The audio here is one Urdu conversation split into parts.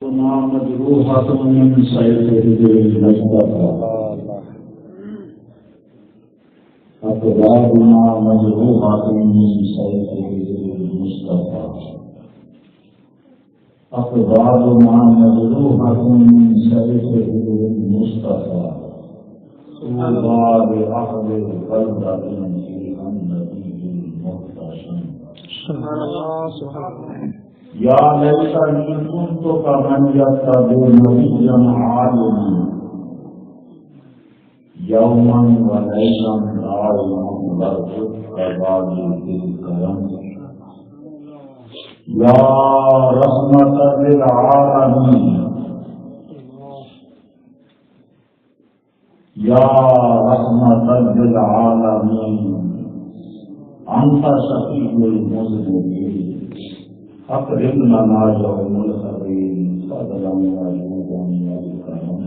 مجروحة من سيفه المصطفى أقدارنا مجروحة من سيفه المصطفى أقدارنا مجروحة من سيفه المصطفى طوبى لأهل البلدة فيها النبي المحتشم. سبحان الله سبحان الله. یا لیتنی کنت کمن یتبع نبیا عالما یوما ولیلا دائما لرزقت بالی بالکرم. یا رحمت للعالمین یا رحمت للعالمین انت شفیع المذنبین اکرم لنا یوم الخبیر فضلا وجودا والکرم.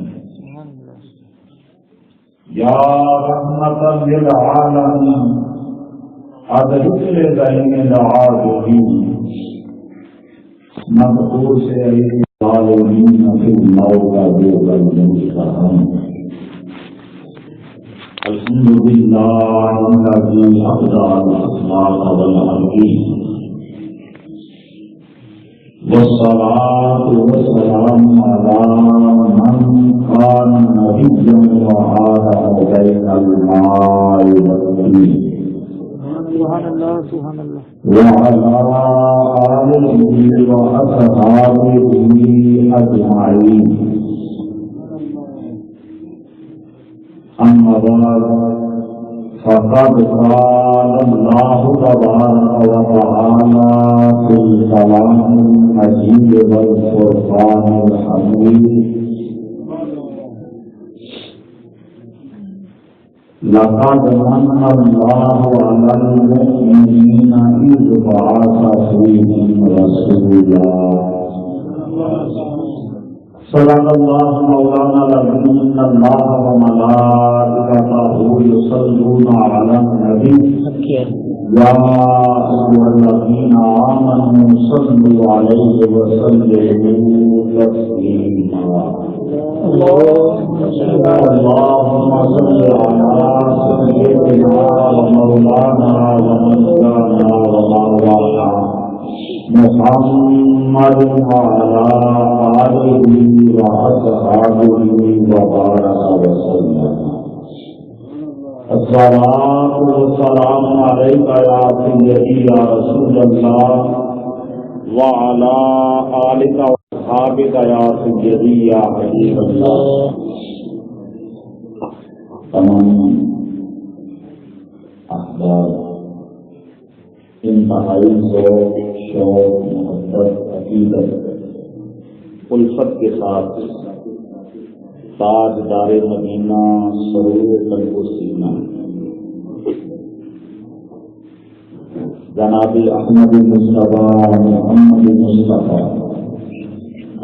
یا رحمت للعالمین ادرک لذین العابدین مقبوس الظالمین فی الموت والمستقم. الحمد للہ الذی ابدع الاسماء والحدیث والصلاة والسلام على من كان نبيا وهذا بين الماء والطين سبحان الله سبحان الله وعلى آله وأصحابه أجمعين. أما بعد فقد قال الله تبارك وتعالى في الكلام المجيد والفرقان الحميد: لقد من الله على المؤمنين إذ بعث فيهم رسولا. صدق الله مولانا العظيم. إن الله وملائكته يصلون على النبي يا أيها الذين آمنوا صلوا عليه وسلموا تسليما. اللهم صل على سيدنا ومولانا ومولانا ومولانا محمد وعلى آله وأصحابه وبارك وسلم. الصلاة والسلام عليك يا سيدي يا رسول الله وعلى آلك وأصحابك يا سيدي يا حبيب الله. تمام احباب انتہائی ذوق شوق محبت عقیدت الفت کے ساتھ تاجدار مدینہ سرور قلب و سینہ جناب احمد مصطفیٰ محمد مصطفیٰ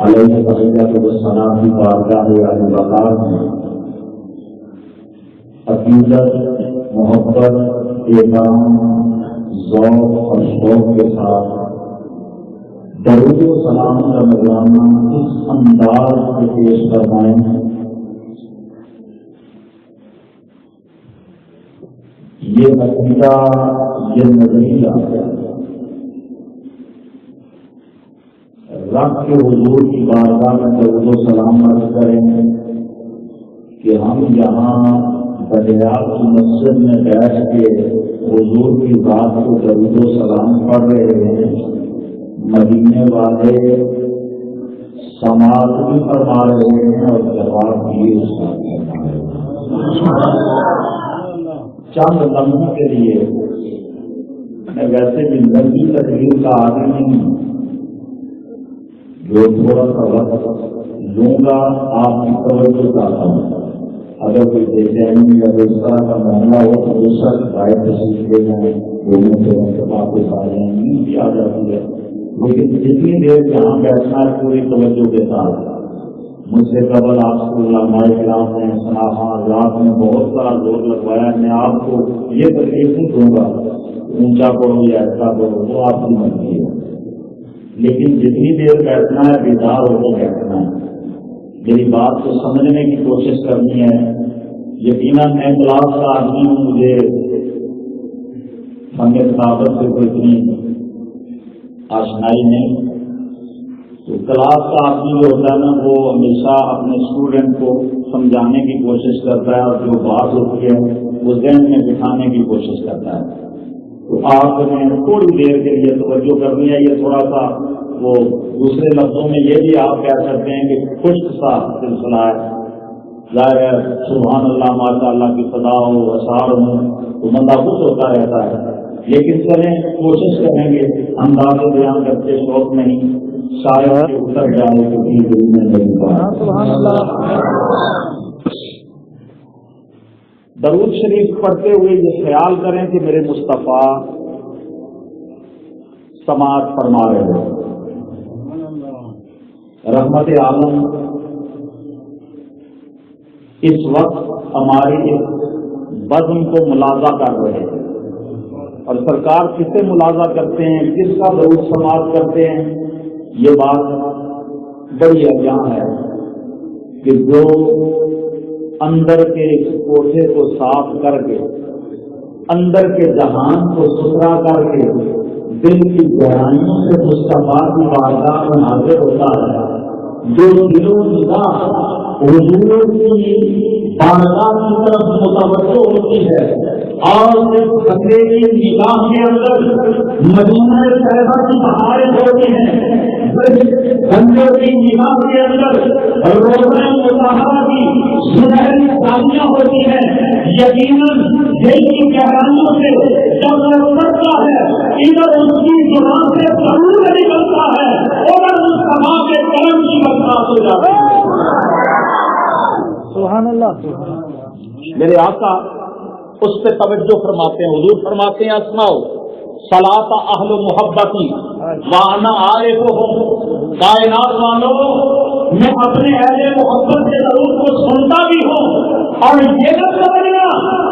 علیہ تحیۃ السلام کی بارگاہ ابو بکر میں عقیدت محبت احترام ذوق اور شوق کے ساتھ درود و سلام کا نذرانہ اس انداز میں پیش کروائیں ہیں. یہ عقیدہ یہ نظریہ رب کے حضور کی بارگاہ میں درود و سلام عرض کریں کہ ہم یہاں بدیاب کی مسجد میں بیٹھ کے حضور کی ذات کو درود و سلام پڑھ رہے ہیں. مدینے والے سماعت بھی فرما رہے ہیں اور جواب بھی اس کا چند لمحوں کے لیے میں ویسے بھی لمبی تقریر کا عادی نہیں ہوں، جو تھوڑا سا وقت لوں گا آپ کی توجہ چاہتا ہوں. اگر کوئی بے چینی یا اس طرح کا معاملہ ہو تو بے شک رائے تشریف لے جائیں. لوگوں سے آپ کو سارے نیند بھی آ جاتی ہے، لیکن جتنی دیر جہاں بیٹھنا ہے پوری توجہ کے ساتھ. مجھ سے قبل آپ کو علماء کرام نے صلاحات نے بہت سارا زور لگوایا. میں آپ کو یہ تکلیف نہیں دوں گا اونچا پڑھو یا ایسا پڑھو، وہ آپ کی مرضی ہے. لیکن جتنی دیر بیٹھنا ہے بیدار ہو کر بیٹھنا ہے. میری بات کو سمجھنے کی کوشش کرنی ہے. یقیناً میں کلاس کا آدمی ہوں, مجھے فن کتابت سے کوئی اتنی آشنائی نہیں. تو کلاس کا آدمی جو ہوتا ہے نا, وہ ہمیشہ اپنے اسٹوڈنٹ کو سمجھانے کی کوشش کرتا ہے اور جو بات ہوتی ہے وہ ذہن میں بٹھانے کی کوشش کرتا ہے. تو آپ نے تھوڑی دیر کے لیے توجہ کرنی ہے. یہ تھوڑا سا وہ دوسرے لفظوں میں یہ بھی آپ کہہ سکتے ہیں کہ خشک سا سلسلہ ہے. ظاہر ہے سبحان اللہ ماشاء اللہ کی فضا ہو, اشعار ہو تو بندہ خوش ہوتا رہتا ہے. لیکن چلیں کوشش کریں گے انداز بیان کرتے شوق نہیں, شاید اتر جائے تو دل میں نہیں. سبحان اللہ. درود شریف پڑھتے ہوئے یہ خیال کریں کہ میرے مصطفیٰ سماعت فرما رہے ہیں. رحمت عالم اس وقت ہماری اس بزم کو ملازہ کر رہے ہیں, اور سرکار کسے ملازہ کرتے ہیں, کس کا درود سماعت کرتے ہیں. یہ بات بڑی اجاں ہے کہ جو اندر کے اس کوٹھے کو صاف کر کے, اندر کے جہان کو ستھرا کر کے, دل کی گہرائیوں سے مصطفیٰ کی بارگاہ میں حاضر ہوتا ہے, جو دلوں نگاہ حضور کی بارگاہ کی طرف متوجہ ہوتی ہے, اور صرف بندے کی نگاہ کے اندر مدینہ طیبہ کی بہاریں ہوتی ہیں, بندے کی نگاہ کے اندر روزہ مطہرہ کی سنہری شادیاں ہوتی ہیں. یقیناً دل کی گہرائیوں سے جب وہ پڑھتا ہے ادھر اس کی زبان سے ضرور نکلتا ہے, ادھر مصطفیٰ کے کرم کی برکات ہو جاتی ہے. سبحان اللہ. میرے آقا اس پہ توجہ فرماتے ہیں. حضور فرماتے ہیں اسماؤ صلاۃ اہل محبتی وانا عارف ہوں. کائنات والوں میں اپنے اہل محبت کے ضرور کو سنتا بھی ہوں, اور یہ نہ سمجھنا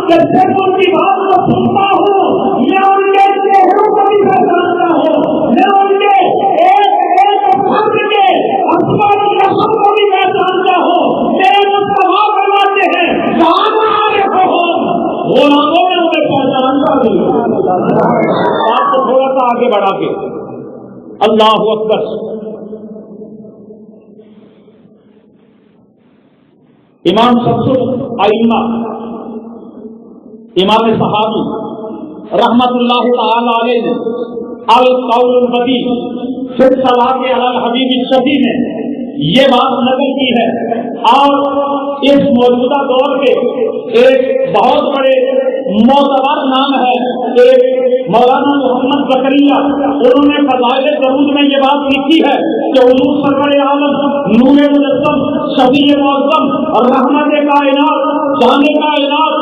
کہ صرف ان کی بات کو سنتا ہوں, میں ان کے چہروں کو بھی پہچانتا ہوں, میں ان کے ایک فرد کے اسماء نسب کو بھی پہچانتا ہوں. میرے مصطفیٰ فرماتے ہیں وانا عارف ہوں, غلاموں میں انہیں پہچانتا بھی ہوں. بات کو تھوڑا سا آگے بڑھا کے اللہ اکبر. امام شمس الائمہ امام صحابی رحمت اللہ تعالی علیہ القول البدی فی الصلاۃ علی الحبیب الشفیع میں یہ بات نقل کی ہے, اور اس موجودہ دور کے ایک بہت بڑے معتبر نام ہے ایک مولانا محمد زکریا, انہوں نے فضائل درود میں یہ بات لکھی ہے کہ حضور سرور عالم نور مجسم شفیع معظم اور رحمت کائنات جان کائنات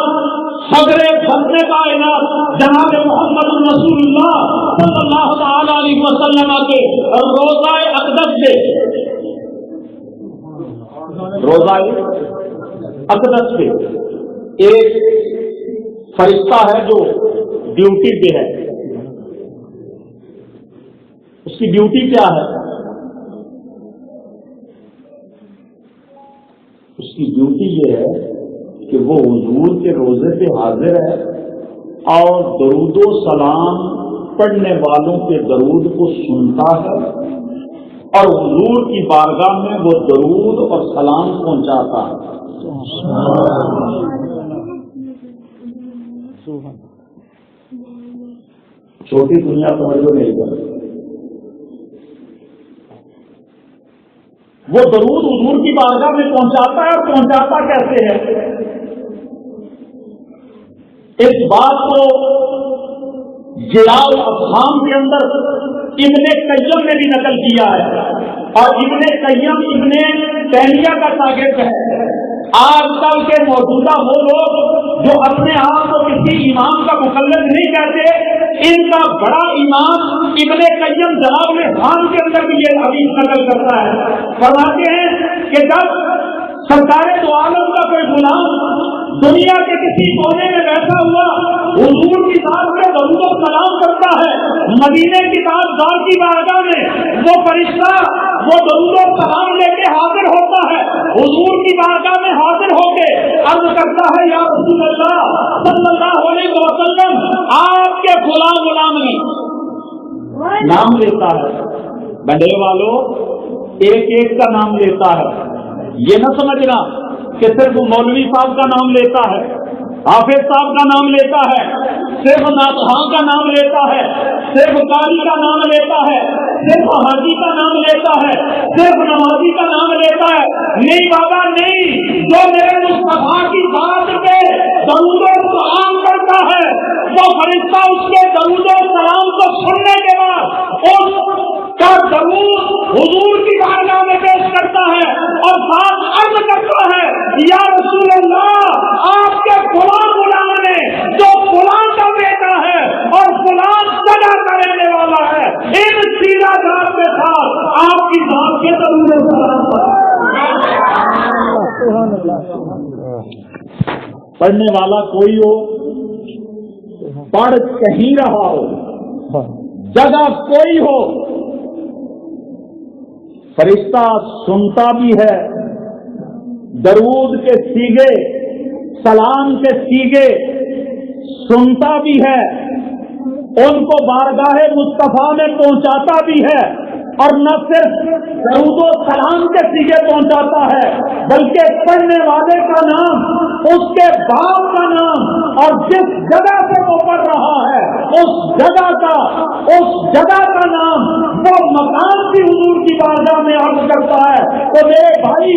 صدر ختم کائنات جناب محمد رسول اللہ صلی اللہ تعالی علیہ وسلم کے روضہ اقدس سے روضہ اقدس پہ ایک فرشتہ ہے جو ڈیوٹی پہ ہے. اس کی ڈیوٹی کیا ہے؟ اس کی ڈیوٹی یہ ہے کہ وہ حضور کے روزے پہ حاضر ہے اور درود و سلام پڑھنے والوں کے درود کو سنتا ہے, اور حضور کی بارگاہ میں وہ درود اور سلام پہنچاتا ہے. چھوٹی دنیا توجہ نہیں کرتی. وہ درود حضور کی بارگاہ میں پہنچاتا ہے, اور پہنچاتا کیسے ہے؟ اس بات کو جلال افہام کے اندر ابن قیم نے بھی نقل کیا ہے, اور ابن قیم ابن تیمیہ کا شاگرد ہے. آج کل کے موجودہ وہ لوگ جو اپنے آپ کو کسی امام کا مقلد نہیں کہتے, ان کا بڑا امام ابن قیم جلال خان کے اندر بھی یہ حدیث نقل کرتا ہے. فرماتے ہیں کہ جب سرکار دو عالم کا کوئی غلام دنیا کے کسی کونے میں بیٹھا ہوا حضور کی ذات میں درود و سلام کرتا ہے, مدینے کی تاجدار کی بارگاہ میں وہ فرشتہ وہ درود و سلام لے کے حاضر ہوتا ہے، حضور کی بارگاہ میں حاضر ہو کے عرض کرتا ہے یا رسول اللہ صلی اللہ علیہ وسلم آپ کے فلاں غلام نے نام لیتا ہے. بندے والوں ایک ایک کا نام لیتا ہے. یہ نہ سمجھنا کہ صرف مولوی صاحب کا نام لیتا ہے، حافظ صاحب کا نام لیتا ہے، صرف ناتخواں کا نام لیتا ہے، صرف قاری کا نام لیتا ہے، صرف حاجی کا نام لیتا ہے، صرف نمازی کا نام لیتا ہے. نہیں بابا نہیں، جو میرے مصطفیٰ کی ذات پہ درود و سلام کرتا ہے وہ فرشتہ اس کے درود و سلام کو سننے کے بعد اس کا درود حضور کی بارگاہ میں پیش کرتا ہے اور ساتھ عرض کرتا ہے یا رسول اللہ آپ کے فلاں غلام نے جو فلاں کا بیٹا ہے اور فلاں جگہ کا رہنے والا ہے ان سیدھا ذات کے ساتھ آپ کی ذات کے درود و سلام پڑھنے والا کوئی ہو، پڑھ کہیں رہا ہو، جگہ کوئی ہو، فرشتہ سنتا بھی ہے، درود کے سیغے سلام کے سیغے سنتا بھی ہے، ان کو بارگاہ مصطفیٰ میں پہنچاتا بھی ہے، اور نہ صرف درود و سلام کے سیغے پہنچاتا ہے بلکہ پڑھنے والے کا نام، اس کے باپ کا نام اور جس جگہ سے وہ پڑھ رہا ہے اس جگہ کا نام، وہ مقام بھی حضور کی بارگاہ میں عرض کرتا ہے. تو میرے بھائی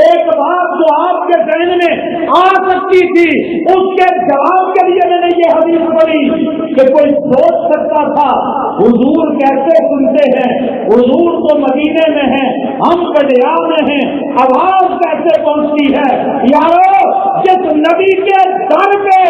ایک بات جو آپ کے ذہن میں آ سکتی تھی اس کے جواب کے لیے میں نے یہ حدیث پڑھی کہ کوئی سوچ سکتا تھا حضور کیسے سنتے ہیں، حضور تو مدینے میں ہیں، ہم بڈیا میں ہیں، آواز کیسے پہنچتی ہے. یارو جس نبی کے در پہ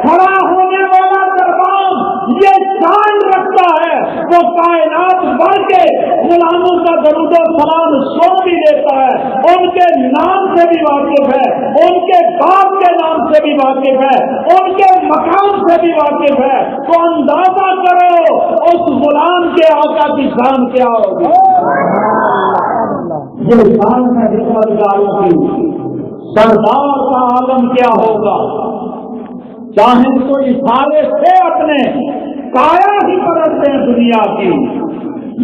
کھڑا ہونے والا دربان یہ شان رکھتا ہے وہ کائنات بھر کے غلاموں کا درود و سلام سن بھی لیتا ہے، ان کے نام سے بھی واقف ہے، ان کے باپ کے نام سے بھی واقف ہے، ان کے مقام سے بھی واقف ہے. تو اندازہ کرو اس غلام کے آقا کی شان کیا ہوگی. یہ شان ہے خدمتگاروں کی، سردار کا عالم کیا ہوگا. چاہیں تو اشارے سے اپنے کایا ہی پلٹتے ہیں دنیا کی.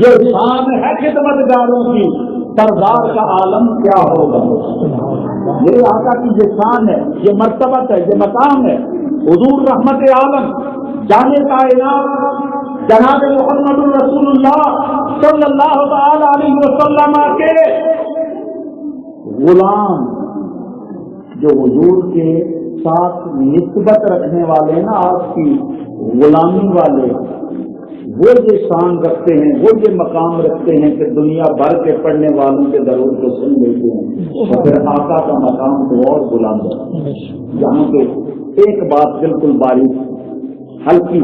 یہ شان ہے خدمتگاروں کی، سردار کا عالم کیا ہوگا. یہ آقا کی یہ شان ہے، یہ مرتبت ہے، یہ مقام ہے. حضور رحمت عالم جان کائنات جناب محمد رسول اللہ صلی اللہ تعالی علیہ وسلم کے غلام جو حضور کے ساتھ نسبت رکھنے والے نا، آپ کی غلامی والے، وہ یہ شان رکھتے ہیں، وہ یہ مقام رکھتے ہیں کہ دنیا بھر کے پڑھنے والوں کے درود کو سن لیتے ہیں. اور پھر آقا کا مقام تو اور بلند ہے. یہاں پہ ایک بات بالکل باریک ہلکی،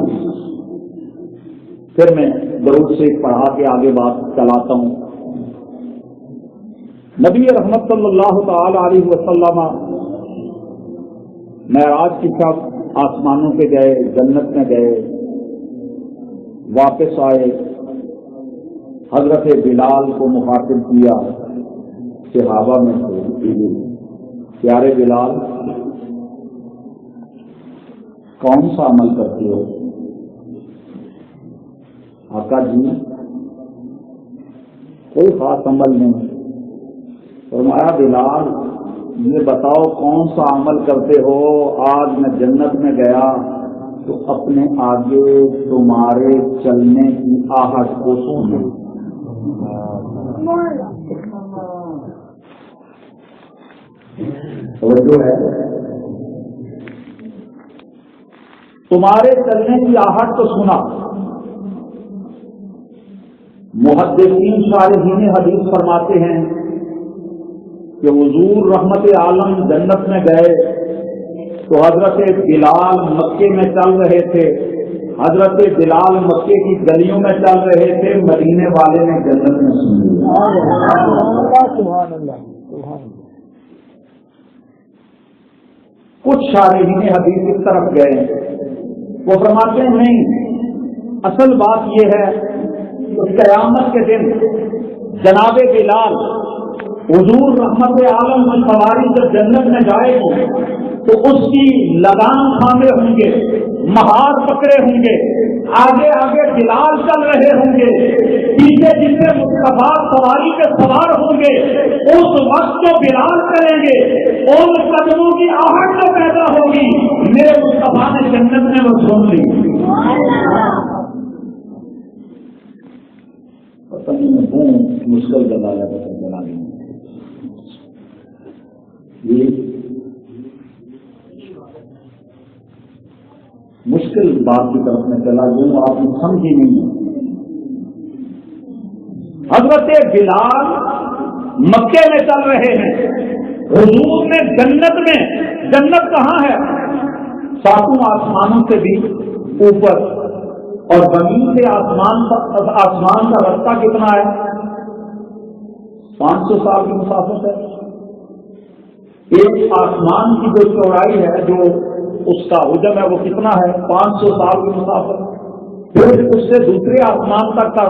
پھر میں درود سے پڑھا کے آگے بات چلاتا ہوں. نبی رحمت صلی اللہ تعالی علیہ وسلم معراج کی شب آسمانوں پہ گئے، جنت میں گئے، واپس آئے. حضرت بلال کو مخاطب کیا، صحابہ میں سے پیارے بلال کون سا عمل کرتے ہو؟ آقا جی کوئی خاص عمل نہیں. فرمایا بلال یہ بتاؤ کون سا عمل کرتے ہو؟ آج میں جنت میں گیا تو اپنے آگے تمہارے چلنے کی آہٹ کو سنا. توجہ ہے، تمہارے چلنے کی آہٹ کو سنا. محدثین شارحین حدیث فرماتے ہیں کہ حضور رحمت عالم جنت میں گئے تو حضرت بلال مکے میں چل رہے تھے، حضرت بلال مکے کی گلیوں میں چل رہے تھے، مدینے والے نے جنت میں سن لیا. کچھ شارحین حدیث اس طرف گئے، وہ فرماتے ہیں نہیں، اصل بات یہ ہے تو قیامت کے دن جناب بلال حضور رحمت عالم میں سواری جب جنت میں جائے گی تو اس کی لگام تھامے ہوں گے، مہار پکڑے ہوں گے، آگے آگے بلال چل رہے ہوں گے، پیچھے جن سے مصطفیٰ سواری کے سوار ہوں گے، اس وقت جو بلال چلیں گے ان قدموں کی آہٹ جو پیدا ہوگی میرے مصطفیٰ نے جنت میں وہ سن لی۔ پتہ نہیں ہوں مشکل بنا دی مشکل بات کی طرف میں چلا جاؤں، آپ نے سمجھی نہیں۔ حضرت بلال مکے میں چل رہے ہیں، حضور نے جنت میں، جنت کہاں ہے؟ ساتوں آسمانوں سے بھی اوپر، اور زمین سے آسمان کا رستہ کتنا ہے؟ 500 سال کی مسافت ہے۔ ایک آسمان کی جو چوڑائی ہے، جو اس کا حجم ہے، وہ کتنا ہے؟ 500 سال کی مسافت۔ پھر اس سے دوسرے آسمان تک کا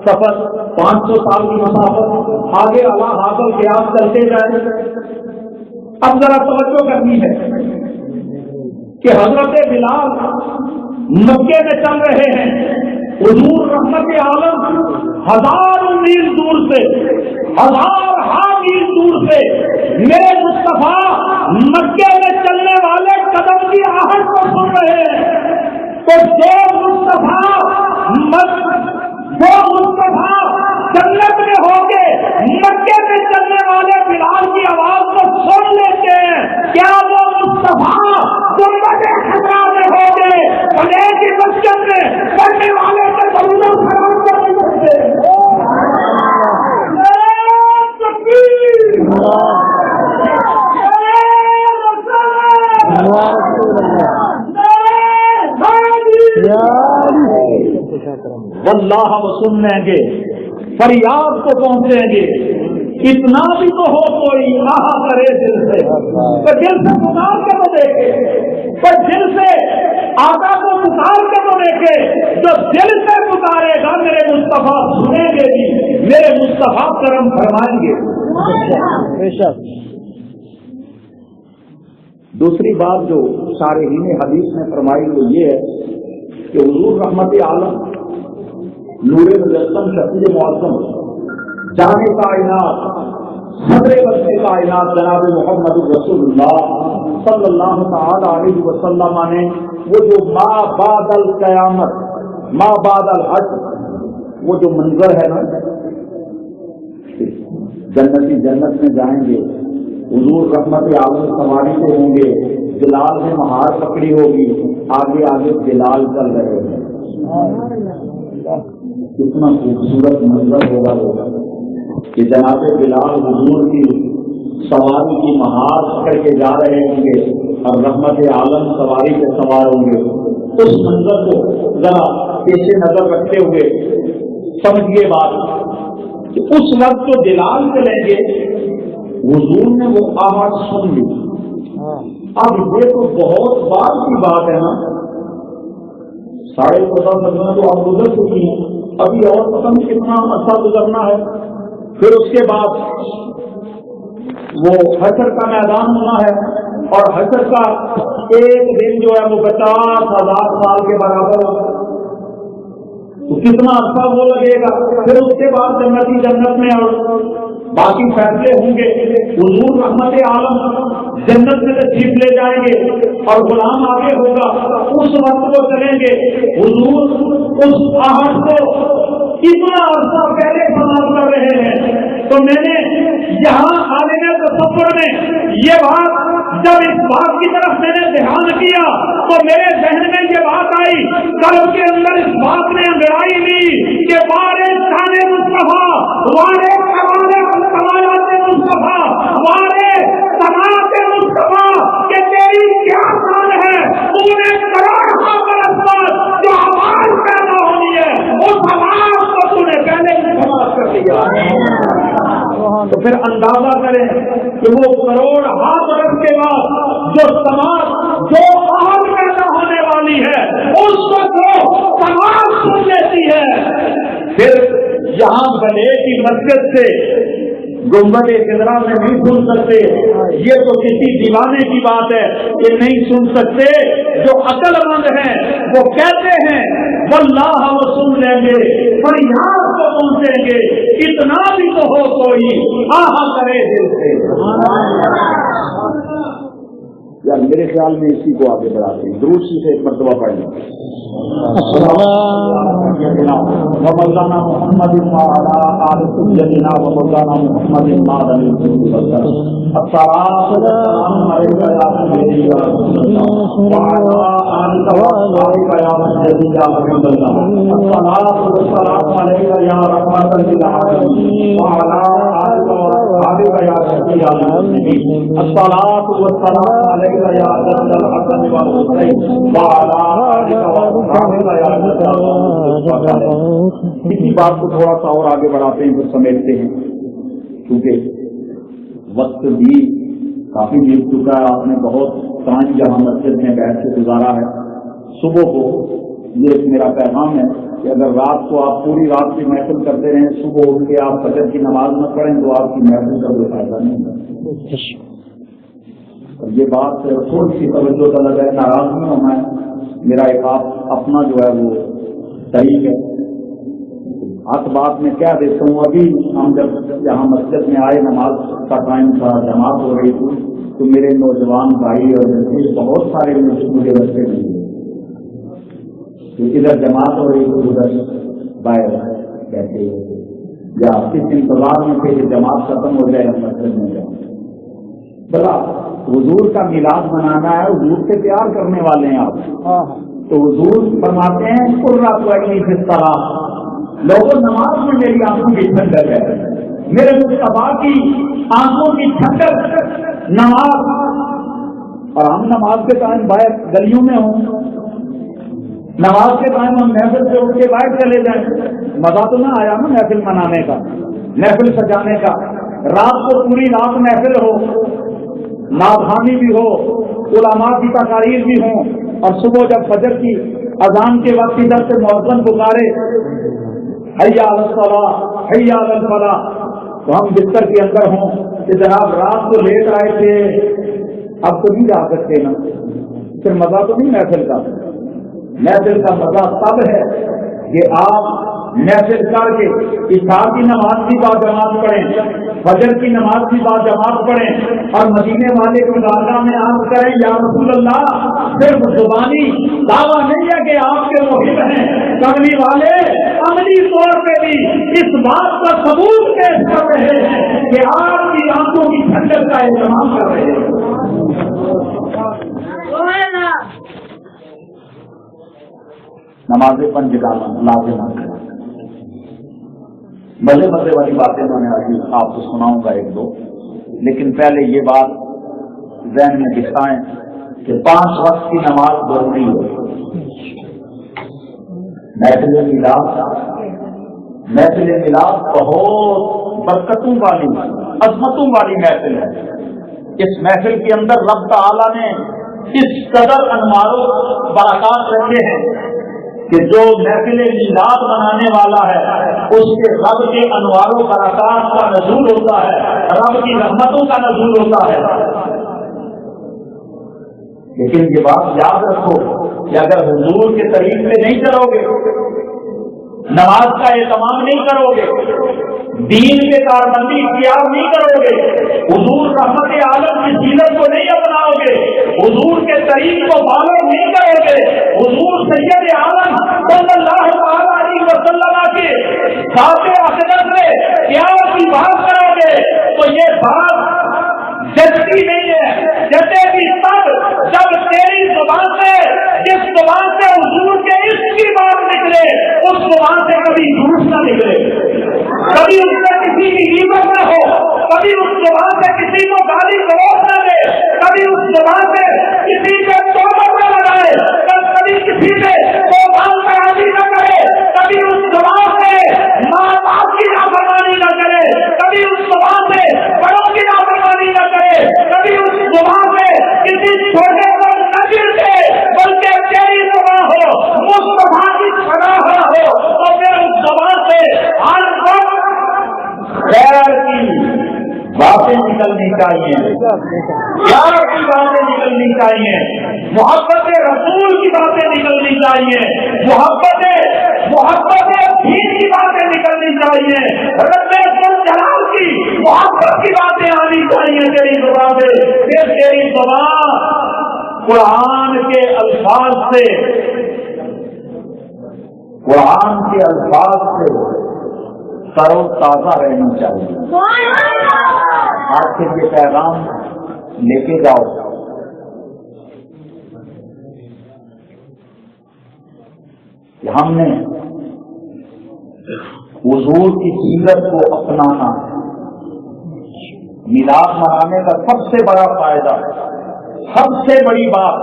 سفر 500 سال کی مسافت، آگے اللہ حاصل قیاس چلتے جائیں۔ اب ذرا توجہ کرنی ہے کہ حضرت بلال مکے میں چل رہے ہیں، حضور رحمت عالم ہزاروں میل دور سے، میل دور سے میرے مصطفیٰ مکے میں چلنے والے قدم کی آہٹ کو سن رہے ہیں۔ تو جو مصطفیٰ جنت میں ہوں گے، مکے میں چلنے والے بلال کی آواز کو سن لیتے ہیں، کیا وہ مصطفیٰ گنبد خضرا میں ہوں گے؟ بھلے کی مسجد میں پڑھنے والے سے ضرورت خراب کر نہیں سکتے۔ واللہ وہ سن لیں گے، فریاد کو پہنچیں گے۔ اتنا بھی تو ہو کوئی آہا کرے دل سے، تو دل سے پکار کے تو دیکھے، تو دل سے آقا کو پکار کے تو دیکھے۔ جو دل سے پکارے گا میرے مصطفیٰ سنیں گے بھی، میرے مصطفیٰ کرم فرمائیں گے۔ دوسری بات جو شارحین حدیث نے فرمائی وہ یہ ہے کہ حضور رحمت عالم نور مجسم شفیع معظم جان کائنات صدر وسط کائنات جناب محمد رسول اللہ صلی اللہ تعالی علیہ وسلم نے وہ جو ما بعد القیامت، ما بعد الحشر، وہ جو منظر ہے نا، جنتی جنت میں جائیں گے، حضور رحمت عالم سواری سے ہوں گے، بلال نے مہار پکڑی ہوگی، آگے آگے بلال چل رہے ہیں۔ کتنا خوبصورت منظر ہوگا کہ جناب بلال حضور کی سواری کی مہار پکڑ کے جا رہے ہوں گے اور رحمت عالم سواری کے سوار ہوں گے۔ اس منظر کو ذرا پیش نظر رکھتے ہوئے سمجھیے بات کہ اس وقت جو بلال چلیں گے حضور نے وہ آواز سن لی۔ اب یہ تو بہت بات کی بات ہے نا، 15.5 سال تو اب گزر چکی ہیں، ابھی اور پتہ نہیں کتنا عرصہ گزرنا ہے۔ پھر اس کے بعد وہ حشر کا میدان ہونا ہے، اور حشر کا ایک دن جو ہے وہ 50,000 سال کے برابر ہوگا، تو کتنا عرصہ وہ لگے گا۔ پھر اس کے بعد جنتی جنت میں اور باقی فیصلے ہوں گے۔ حضور رحمت عالم جنت میں تشریف لے جائیں گے اور غلام آگے ہوگا، اس وقت وہ چلیں گے۔ حضور اس آہٹ کو اتنا عرصہ پہلے سماعت کر رہے ہیں، تو میں نے یہاں عالم تصور میں یہ بات، جب اس بات کی طرف میں نے دھیان کیا تو میرے ذہن میں یہ بات آئی، قلب کے اندر اس بات نے انگڑائی لی کہ وارے شان مصطفیٰ، وارے کمالات مصطفیٰ، وارے سماعت مصطفیٰ کہ تیری کیا شان ہے۔ انہیں کروڑوں برس بعد جو آواز پیدا ہونی ہے اس آواز کو تو نے پہلے ہی سماعت کر دیا۔ تو پھر اندازہ کریں کہ وہ کروڑ برس کے بعد جو سماعت، جو آواز پیدا ہونے والی ہوتی ہے اس وقت وہ تمام سن لیتی ہے. پھر یہاں بنے کی مسجد سے گنبد خضرا میں نہیں سن سکتے. یہ تو کسی دیوانے کی بات ہے کہ نہیں سن سکتے. جو عقل مند ہیں وہ کہتے ہیں واللہ وہ سن لیں گے پر یہاں کو پہنچیں گے. اتنا بھی تو ہو کوئی آہا کرے دل سے. یار میرے خیال میں اسی کو آگے بڑھاتے ہیں. درود سے ایک مرتبہ پڑھ لیں. ومولانا محمد وعلى آل سيدنا ومولانا محمد وعلى الصلاة والسلام عليك يا سيدي يا رسول الله وعلى آلك وأصحابك يا سيدي يا حبيب الله. الصلاة والسلام عليك يا رحمة للعالمين وعلى آلك وأصحابك يا سيدي يا المسلمين. الصلاة والسلام عليك يا جد الحسن والحسين وعلى آلك وأصحابك يا جد. اسی بات کو تھوڑا سا اور آگے بڑھاتے ہیں پھر سمیٹتے ہیں کیونکہ وقت بھی کافی بیت چکا ہے. آپ نے بہت ٹائم جہاں مسجد میں بیٹھ کے گزارا ہے. صبح کو یہ میرا پیغام ہے کہ اگر رات کو آپ پوری رات کی محفل کرتے رہیں صبح اٹھ کے آپ فجر کی نماز نہ پڑھیں تو آپ کی محفل کا کوئی فائدہ نہیں ہوگا. یہ بات تھوڑی سی توجہ طلب ہے. ناراض نہیں ہونا ہے. میرا ایک اپنا جو ہے وہ صحیح ہے. حق بات میں کیا دیتا ہوں. ابھی ہم جب یہاں مسجد میں آئے نماز کا ٹائم تھا جماعت ہو رہی تھی تو میرے نوجوان بھائی اور بہت سارے مجھے رستے میں ادھر جماعت ہو رہی تھی ادھر باہر بیٹھے یا کس انتظار میں تھے کہ جماعت ختم ہو جائے ہم مسجد میں جائیں. بلا حضور کا میلاد منانا ہے. حضور سے پیار کرنے والے ہیں آپ تو حضور فرماتے ہیں قرۃ عینی فی الصلاۃ. لوگوں نماز میں میری آنکھوں کی ٹھنڈک ہے. میرے مصطفیٰ کی آنکھوں کی ٹھنڈک نماز. اور ہم نماز کے ٹائم باہر گلیوں میں ہوں. نماز کے ٹائم ہم محفل سے اٹھ کے باہر چلے جائیں. مزہ تو نہ آیا نا محفل منانے کا محفل سجانے کا. رات کو پوری رات محفل ہو ناخوانی بھی ہو علماء کی تقاریر بھی ہوں اور صبح جب فجر کی اذان کے وقت ادھر سے مؤذن پکارے حی علی الصلاۃ حی علی الفلاح تو ہم بستر کے اندر ہوں کہ جناب رات کو لیٹ آئے تھے اب تو نہیں جا سکتے نا. پھر مزہ تو نہیں محفل کا. محفل کا مزہ تب ہے کہ آپ محفل کر کے عشاء کی نماز کی باجماعت پڑھیں فجر کی نماز کی باجماعت پڑھیں اور مدینے والے کی بارگاہ میں عرض کریں یا رسول اللہ. صرف زبانی دعویٰ نہیں ہے کہ آپ کے محب ہیں. کرنی والے عملی طور پہ بھی اس بات کا ثبوت پیش کر رہے ہیں کہ آپ کی آنکھوں کی ٹھنڈک کا اہتمام کر رہے ہیں. نماز پنج لازم ہے. مزے والی باتیں میں نے ابھی آپ کو سناؤں گا ایک دو لیکن پہلے یہ بات ذہن میں دکھائیں کہ 5 وقت کی نماز ضروری ہے. محفل میلاد بہت برکتوں والی عظمتوں والی محفل ہے. اس محفل کے اندر رب تعالیٰ نے اس قدر انوار و برکات رکھے ہیں کہ جو محفل میلاد منانے والا ہے اس کے رب کے انوار و برکات کا نزول ہوتا ہے. رب کی رحمتوں کا نزول ہوتا ہے. لیکن یہ بات یاد رکھو کہ اگر حضور کے طریق سے نہیں چلو گے نماز کا اہتمام نہیں کرو گے دین کے کاربندی اختیار نہیں کرو گے حضور رحمت عالم کی سیرت کو نہیں اپناؤ گے حضور کے طریق کو فالو نہیں کرو گے حضور سید عالم صلی اللہ علیہ وسلم کے ذات اقدس میں پیار کی بات کرو گے تو یہ بات جچتی نہیں ہے. جتے بھی تب جب تیری زبان سے جس زبان سے حضور کے اس کی بات نکلے اس زبان سے کبھی جھوٹ نہ نکلے کبھی اس سے کسی کی غیبت نہ ہو کبھی اس زبان سے کسی کو گالی گلوچ نہ دے کبھی اس زبان سے کسی پہ تہمت نہ لگائے کبھی کسی سے توبان کرانی نہ کرے کبھی اس زبان سے ماں باپ کی نافرمانی نہ کرے کبھی اس زبان سے بڑوں کی نافرمانی نہ کرے کبھی اس زبان سے کسی چھوٹے کو نہ گر دے بلکہ تیری زبان نکلنی چاہیے، پیار کی باتیں نکلنی چاہیے، محبت رسول کی باتیں نکلنی چاہیے، محبت دین کی باتیں نکلنی چاہیے، رب جلال کی محبت کی باتیں آنی چاہیے تیری زبان سے، پھر تیری زبان قرآن کے الفاظ سے تر و تازہ رہنی چاہیے۔ آج سے یہ پیغام لے کے جاؤ، کہ ہم نے حضور کی سیرت کو اپنانا ہے۔ میلاد منانے کا سب سے بڑا فائدہ، سب سے بڑی بات،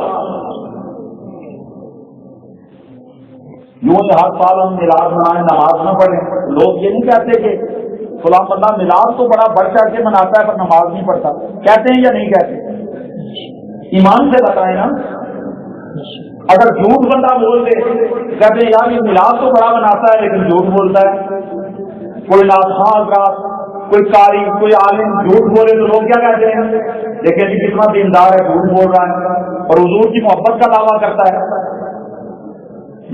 یوں ہر سال ہم میلاد منائیں نماز نہ پڑھیں، لوگ یہ نہیں کہتے کہ فلاں بندہ میلاد تو بڑا بڑھ چڑھ کے مناتا ہے پر نماز نہیں پڑھتا، کہتے ہیں یا نہیں کہتے؟ ایمان سے بتائیں نا، اگر جھوٹ بندہ بول دے کہتے ہیں یار یہ میلاد تو بڑا مناتا ہے لیکن جھوٹ بولتا ہے، کوئی ناخواں رات، کوئی قاری، کوئی عالم جھوٹ بولے تو لوگ کیا کہتے ہیں؟ لیکن کتنا دیندار ہے، جھوٹ بول رہا ہے اور حضور کی محبت کا دعویٰ کرتا ہے۔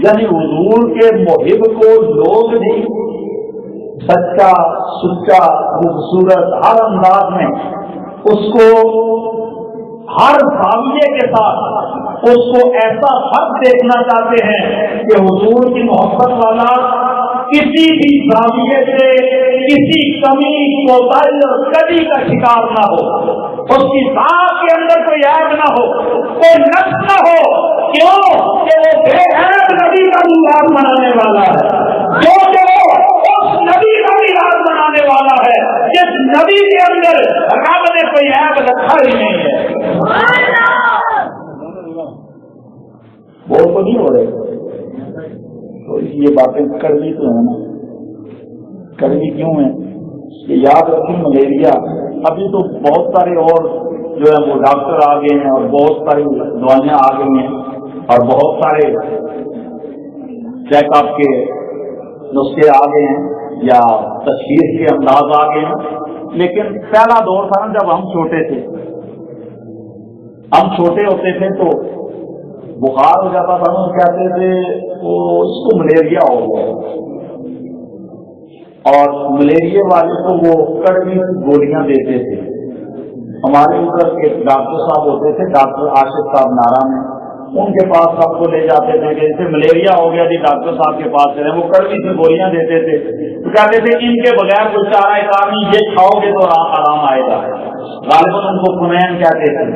یعنی حضور کے محب کو لوگ بھی سچا سچا خوبصورت ہر انداز میں اس کو ہر زاویے کے ساتھ اس کو ایسا فرق دیکھنا چاہتے ہیں کہ حضور کی محبت والا کسی بھی زاویے سے کسی کمی کوتاہی اور کمی کا شکار نہ ہو، اس کی ذات کے اندر کوئی عیب نہ ہو، کوئی نقص نہ ہو، کیوں کہ وہ بے عیب نبی کا میلاد منانے والا ہے، کیونکہ وہ اس نبی کا میلاد منانے والا ہے جس نبی کے اندر رب نے کوئی عیب رکھا ہی نہیں ہے۔ وہ تو نہیں ہو رہے تو یہ باتیں کڑوی تو ہیں نا، کڑوی کیوں ہیں؟ کہ یاد رکھیں ملیریا، ابھی تو بہت سارے اور جو ہے وہ ڈاکٹر آ گئے ہیں اور بہت ساری دوائیاں آ گئی ہیں اور بہت سارے چیک اپ کے نسخے آ گئے ہیں یا تشخیص کے انداز آ گئے ہیں، لیکن پہلا دور تھا نا جب ہم چھوٹے تھے، ہم چھوٹے ہوتے تھے تو بخار ہو جاتا تھا، ہم کہتے تھے وہ اس کو ملیریا ہو گیا، اور ملیریا والے کو وہ کڑوی گولیاں دیتے تھے۔ ہمارے اوپر ایک ڈاکٹر صاحب ہوتے تھے، ڈاکٹر آشف صاحب نارا میں، ان کے پاس سب کو لے جاتے تھے کہ جیسے ملیریا ہو گیا جی ڈاکٹر صاحب کے پاس چلے، وہ کڑوی سے گولیاں دیتے تھے، تو کہتے تھے ان کے بغیر کوئی چارہ کار نہیں، یہ کھاؤ گے تو آرام آئے گا، غالباً ان کو فنین کہتے تھے،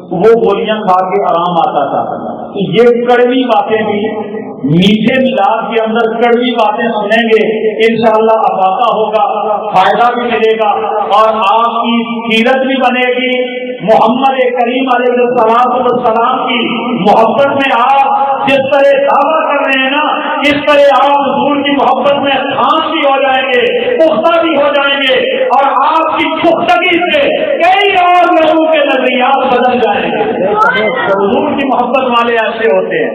وہ گولیاں کھا کے آرام آتا تھا۔ یہ کڑوی باتیں بھی میٹھے میلاد کے اندر کڑوی باتیں سنیں گے انشاءاللہ افاقہ ہوگا، فائدہ بھی ملے گا اور آپ کی سیرت بھی بنے گی۔ محمد کریم علیہ السلام کی محبت میں آپ جس طرح دعویٰ کر رہے ہیں نا، اس طرح آپ حضور کی محبت میں خام بھی ہو جائیں گے، پختہ بھی ہو جائیں گے، اور آپ کی پختگی سے کئی اور لوگوں کے نظریات بدل جائیں گے۔ حضور کی محبت والے ایسے ہوتے ہیں،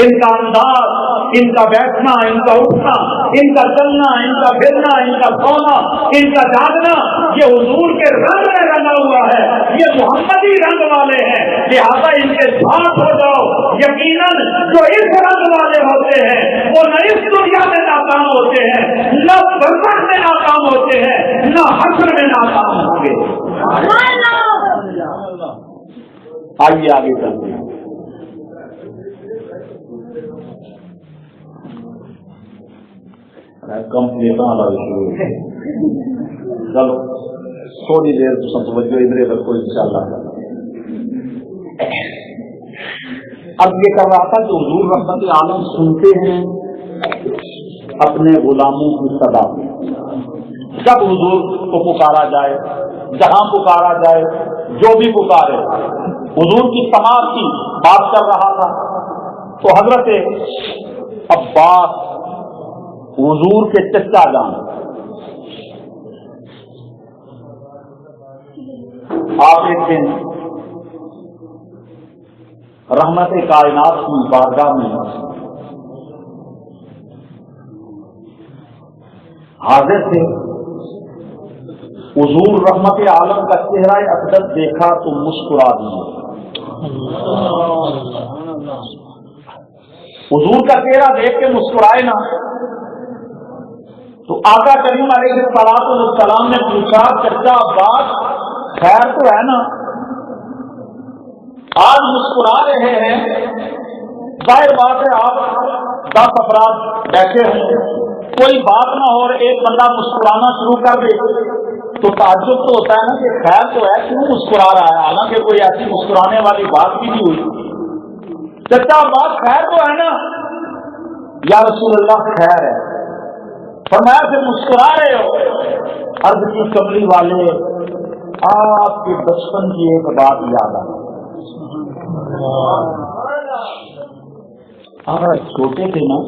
ان کا انداز، ان کا بیٹھنا، ان کا اٹھنا، ان کا چلنا، ان کا پھرنا، ان کا سونا، ان کا جاگنا، یہ حضور کے رنگ میں رنگا ہوا ہے، یہ محمدی رنگ والے ہیں، لہٰذا ان کے ساتھ ہو جاؤ۔ یقیناً جو اس رنگ والے ہوتے ہیں وہ نہ اس دنیا میں ناکام ہوتے ہیں، نہ برزخ میں ناکام ہوتے ہیں، نہ حشر میں ناکام ہوں گے۔ آئیے آگے چلتے ہیں۔ کم چلو تھوڑی دیر سب توجہ ادھر رکھو انشاءاللہ۔ اب یہ کر رہا تھا کہ حضور رحمت عالم سنتے ہیں اپنے غلاموں کی صدا، جب حضور کو پکارا جائے، جہاں پکارا جائے، جو بھی پکارے، حضور کی سماعت کی بات کر رہا تھا تو حضرت عباس حضور کے چچا جان آپ ایک دن رحمت کائنات کی بارگاہ میں حاضر تھے حضور رحمت عالم کا چہرہ اقدس دیکھا تو مسکرا دیے. حضور کا چہرہ دیکھ کے مسکرائے نا تو آقا کریم علیہ السلام نے پوچھا چچا عباس خیر تو ہے نا؟ آج مسکرا رہے ہیں. ظاہر بات ہے آپ 10 افراد بیٹھے ہوں, کوئی بات نہ ہو اور ایک بندہ مسکرانا شروع کر دے تو تعجب تو ہوتا ہے نا کہ خیر تو ہے, کیوں مسکرا رہا ہے, حالانکہ کوئی ایسی مسکرانے والی بات بھی نہیں ہوئی. چچا بات خیر تو ہے نا؟ یا رسول اللہ خیر ہے. فرمایا پھر مسکرا رہے ہو؟ عرض کی کملی والے آپ کے بچپن کی ایک بات یاد آ, آپ چھوٹے تھے نا,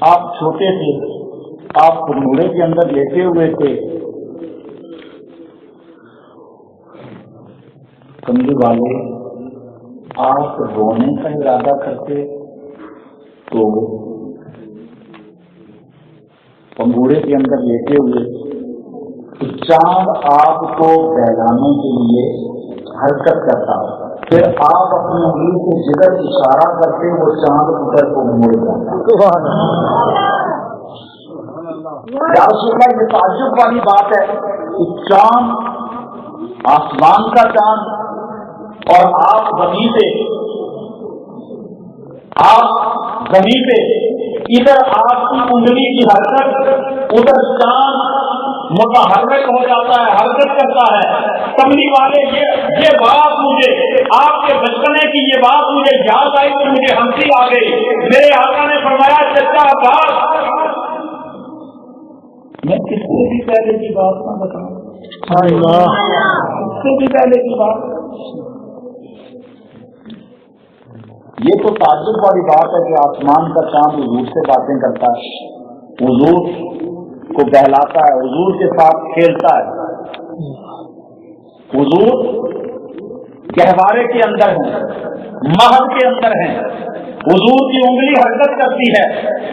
آپ چھوٹے تھے, آپ کنوڑے کے اندر لیٹے ہوئے تھے. کملی والے آپ رونے کا ارادہ کرتے تو پنگوڑے کے اندر لیٹے ہوئے تو چاند آپ کو بہلانے کے لیے حرکت کرتا, پھر آپ اپنی انگلی سے جدھر اشارہ کرتے وہ چاند ادھر کو موڑ جاتا. یا رسول اللہ یہ تعجب والی بات ہے کہ چاند, آسمان کا چاند, اور آپ زمین پہ ادھر آپ کی انگلی کی حرکت, ادھر چاند متحرک ہو جاتا ہے, حرکت کرتا ہے. کملی والے یہ بات مجھے آپ کے بچپنے کی یہ بات مجھے یاد آئی تو مجھے ہنسی آ گئی. میرے آقا نے فرمایا چچا عباس میں کس سے بھی پہلے کی بات نہ بتاؤں, اس سے بھی پہلے کی بات. یہ تو تعجب والی بات ہے کہ آسمان کا چاند حضور سے باتیں کرتا ہے, حضور کو بہلاتا ہے, حضور کے ساتھ کھیلتا ہے. حضور گہوارے کے اندر ہیں, محل کے اندر ہیں, حضور کی انگلی حرکت کرتی ہے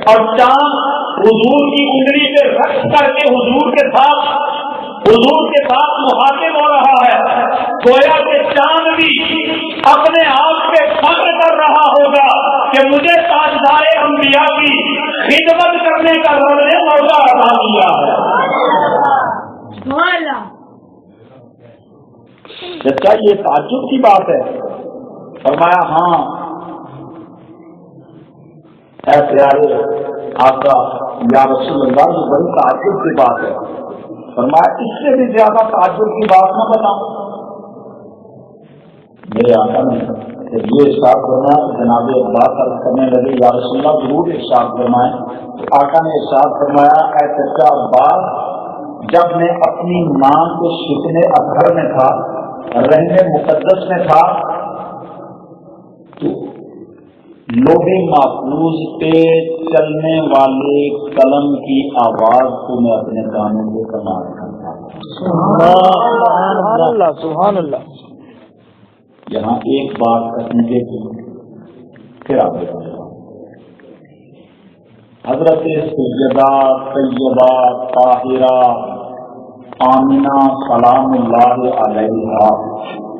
اور چاند حضور کی انگلی پہ رکھ کر کے حضور کے ساتھ مخاطب ہو رہا ہے. گویا کہ چاند بھی اپنے آپ پہ فخر کر رہا ہوگا کہ مجھے تاجدار انبیاء کی خدمت کرنے کا رب نے موقع عطا کیا ہے. چچا یہ تعجب کی بات ہے. فرمایا ہاں اے پیارے آقا یا رسول اللہ یہ بڑی تعجب کی بات ہے. فرمایا اس سے بھی زیادہ تعجب کی بات نہ بتاؤں. میرے آقا نے یہ ارشاد فرمایا, جناب عباس عرض کرنے لگے یا رسول اللہ ضرور ارشاد فرمائیں. تو آقا نے ارشاد فرمایا اے چچا عباس جب میں اپنی ماں کے شکن اطہر میں تھا, رحم مقدس میں تھا, تو لوہے محفوظ پہ چلنے والے قلم کی آواز کو میں اپنے کانوں سے سماعت کرتا ہوں. سبحان اللہ سبحان اللہ. یہاں ایک بات کرنے کی پھر آپ بتائیں. حضرت سیدہ طیبہ طاہرہ آمنہ سلام اللہ علیہا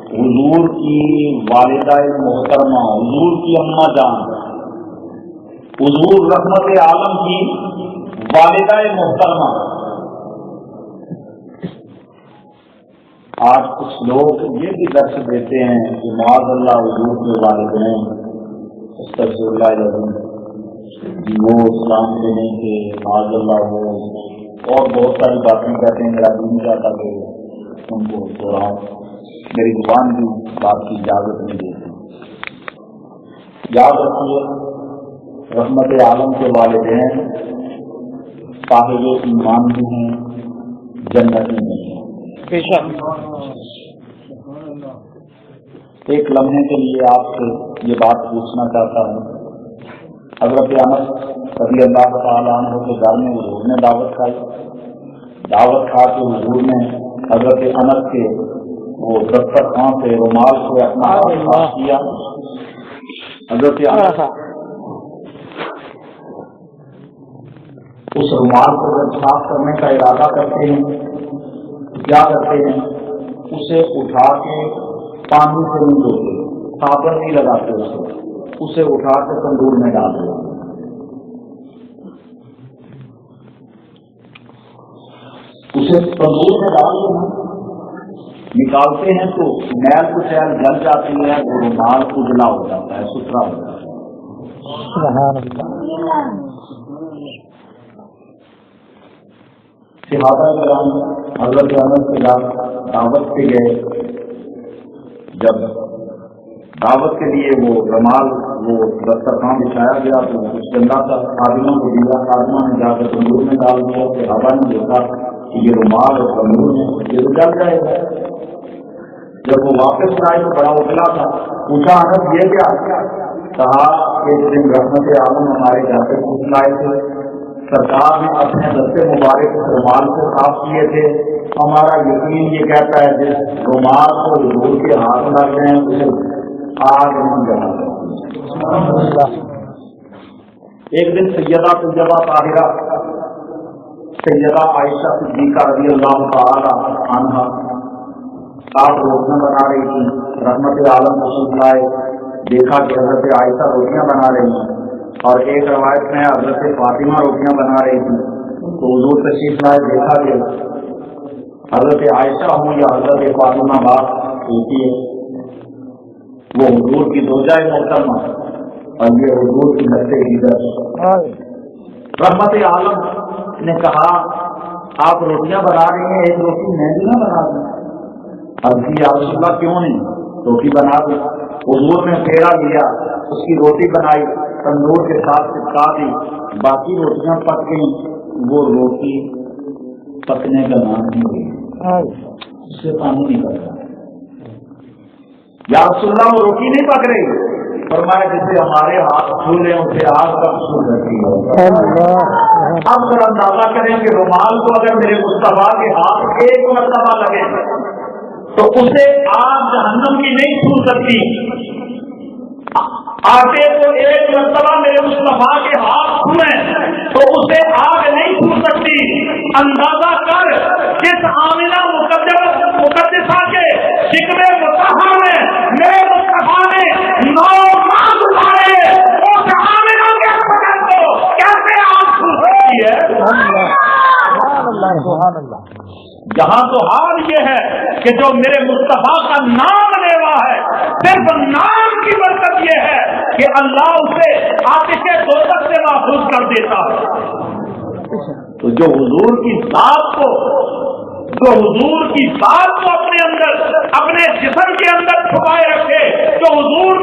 حضور کی والدہ محترمہ, حضور کی اماں جان, حضور رحمت عالم کی والدہ محترمہ. آج کچھ لوگ یہ بھی درس دیتے ہیں کہ معاذ اللہ حضور کے والدین استغفر اللہ العظیم وہ اسلام کے نہیں تھے, معاذ اللہ وہ, اور بہت ساری باتیں کہتے ہیں. میرا دین چاہتا کہ ان کو دوہراؤں, میری زبان بھی بات کی اجازت نہیں دیتی. یاد رکھیے رحمت عالم کے والدین صاحب ایمان بھی ہیں, جنتی بھی ہیں. ایک لمحے کے لیے آپ سے یہ بات پوچھنا چاہتا ہوں. حضرت انس رضی اللہ تعالیٰ عنہ کے گھر میں حضور نے دعوت کھائی. دعوت کھا کے حضور نے حضرت انس کے وہ دسترخوان سے رومال سے اپنا ہاتھ کیا. حضرت انس اس رومال کو جب صاف کرنے کا ارادہ کرتے ہیں کیا کرتے ہیں، اسے اٹھا کے پانی سے نہیں دھوتے، صابن نہیں لگاتے، اسے اٹھا کے تندور میں ڈال دو، اسے تندور میں ڈال دو، نکالتے ہیں تو میل کچیل جل جاتی ہے، وہ رومال اجلا ہو جاتا ہے، ستھرا ہو جاتا ہے۔ سبحان اللہ۔ صحابہ کرام حضرت انس کے دعوت پہ گئے، جب دعوت کے لیے وہ رومال وہ دسترخوان بچھایا گیا تو اس کے اندر تک خادموں کو دیا، خادمہ نے جا کر تندور میں ڈال دیا، صحابہ نے دیکھا کہ یہ رومال اور تندور میں یہ تو جل جائے گا۔ جب وہ واپس آئے تو بڑا اجلا تھا، پوچھا انس یہ کیا؟ کہا ایک دن رحمت عالم ہمارے گھر پہ پوچھ لائے تھے، سرکار نے اپنے دستے مبارک رومال کو صاف کیے تھے، ہمارا یقین یہ کہتا ہے جس رومال کو حضور کے ہاتھ لگ گئے ہیں اسے آگ نہیں جلا۔ ایک دن سیدہ طاہرہ سیدہ عائشہ صدیقہ رضی اللہ تعالی عنہا آپ روٹیاں بنا رہی تھی، رحمت عالم تشریف لائے، دیکھا کہ حضرت عائشہ روٹیاں بنا رہی ہیں، اور ایک روایت میں حضرت فاطمہ روٹیاں بنا رہی تھی، تو حضور تشریف لائے، دیکھا کہ حضرت عائشہ ہوں یا حضرت فاطمہ بات ہوتی ہے، وہ حضور کی زوجہ محترمہ اور یہ حضور کی لگتے ادھر۔ رحمت عالم نے کہا آپ روٹیاں بنا رہی ہیں، ایک روٹی میں بھی نہ بنا دوں؟ اب یا رسول اللہ کیوں نہیں، روٹی بنا دوں۔ حضور نے پھیرا لیا، اس کی روٹی بنائی، تندور کے ساتھ چپکا دی، باقی روٹیاں پک گئی، وہ روٹی پکنے کا نام نہیں ہوئی، اس سے پانی نہیں پک رہا۔ یا رسول اللہ وہ روٹی نہیں پک رہی، فرمایا جسے ہمارے ہاتھ چھولے اسے آگ کا قصور رہتی ہے۔ اب ذرا اندازہ کریں کہ رومال کو اگر میرے مصطفیٰ کے ہاتھ ایک مرتبہ لگے تو اسے آگ جہنم کی نہیں چھو سکتی، آٹے کو ایک مرتبہ میرے مصطفیٰ کے ہاتھ چھوئیں تو اسے آگ نہیں چھو سکتی۔ اندازہ کر جس آمنہ مقدسہ کے شکوے مطہر میں میرے مصطفیٰ نے 9 ماہ گزارے، اس آمنہ کے بدن کو کیسے آگ چھو سکتی ہے؟ سبحان اللہ۔ یہاں تو حال یہ ہے کہ جو میرے مصطفیٰ کا نام لیوا ہے، صرف نام کی برکت یہ ہے کہ اللہ اسے آتش دوزخ سے محفوظ کر دیتا ہے۔ تو جو حضور کی ذات کو اپنے اندر، اپنے جسم کے اندر چھپائے رکھے، جو حضور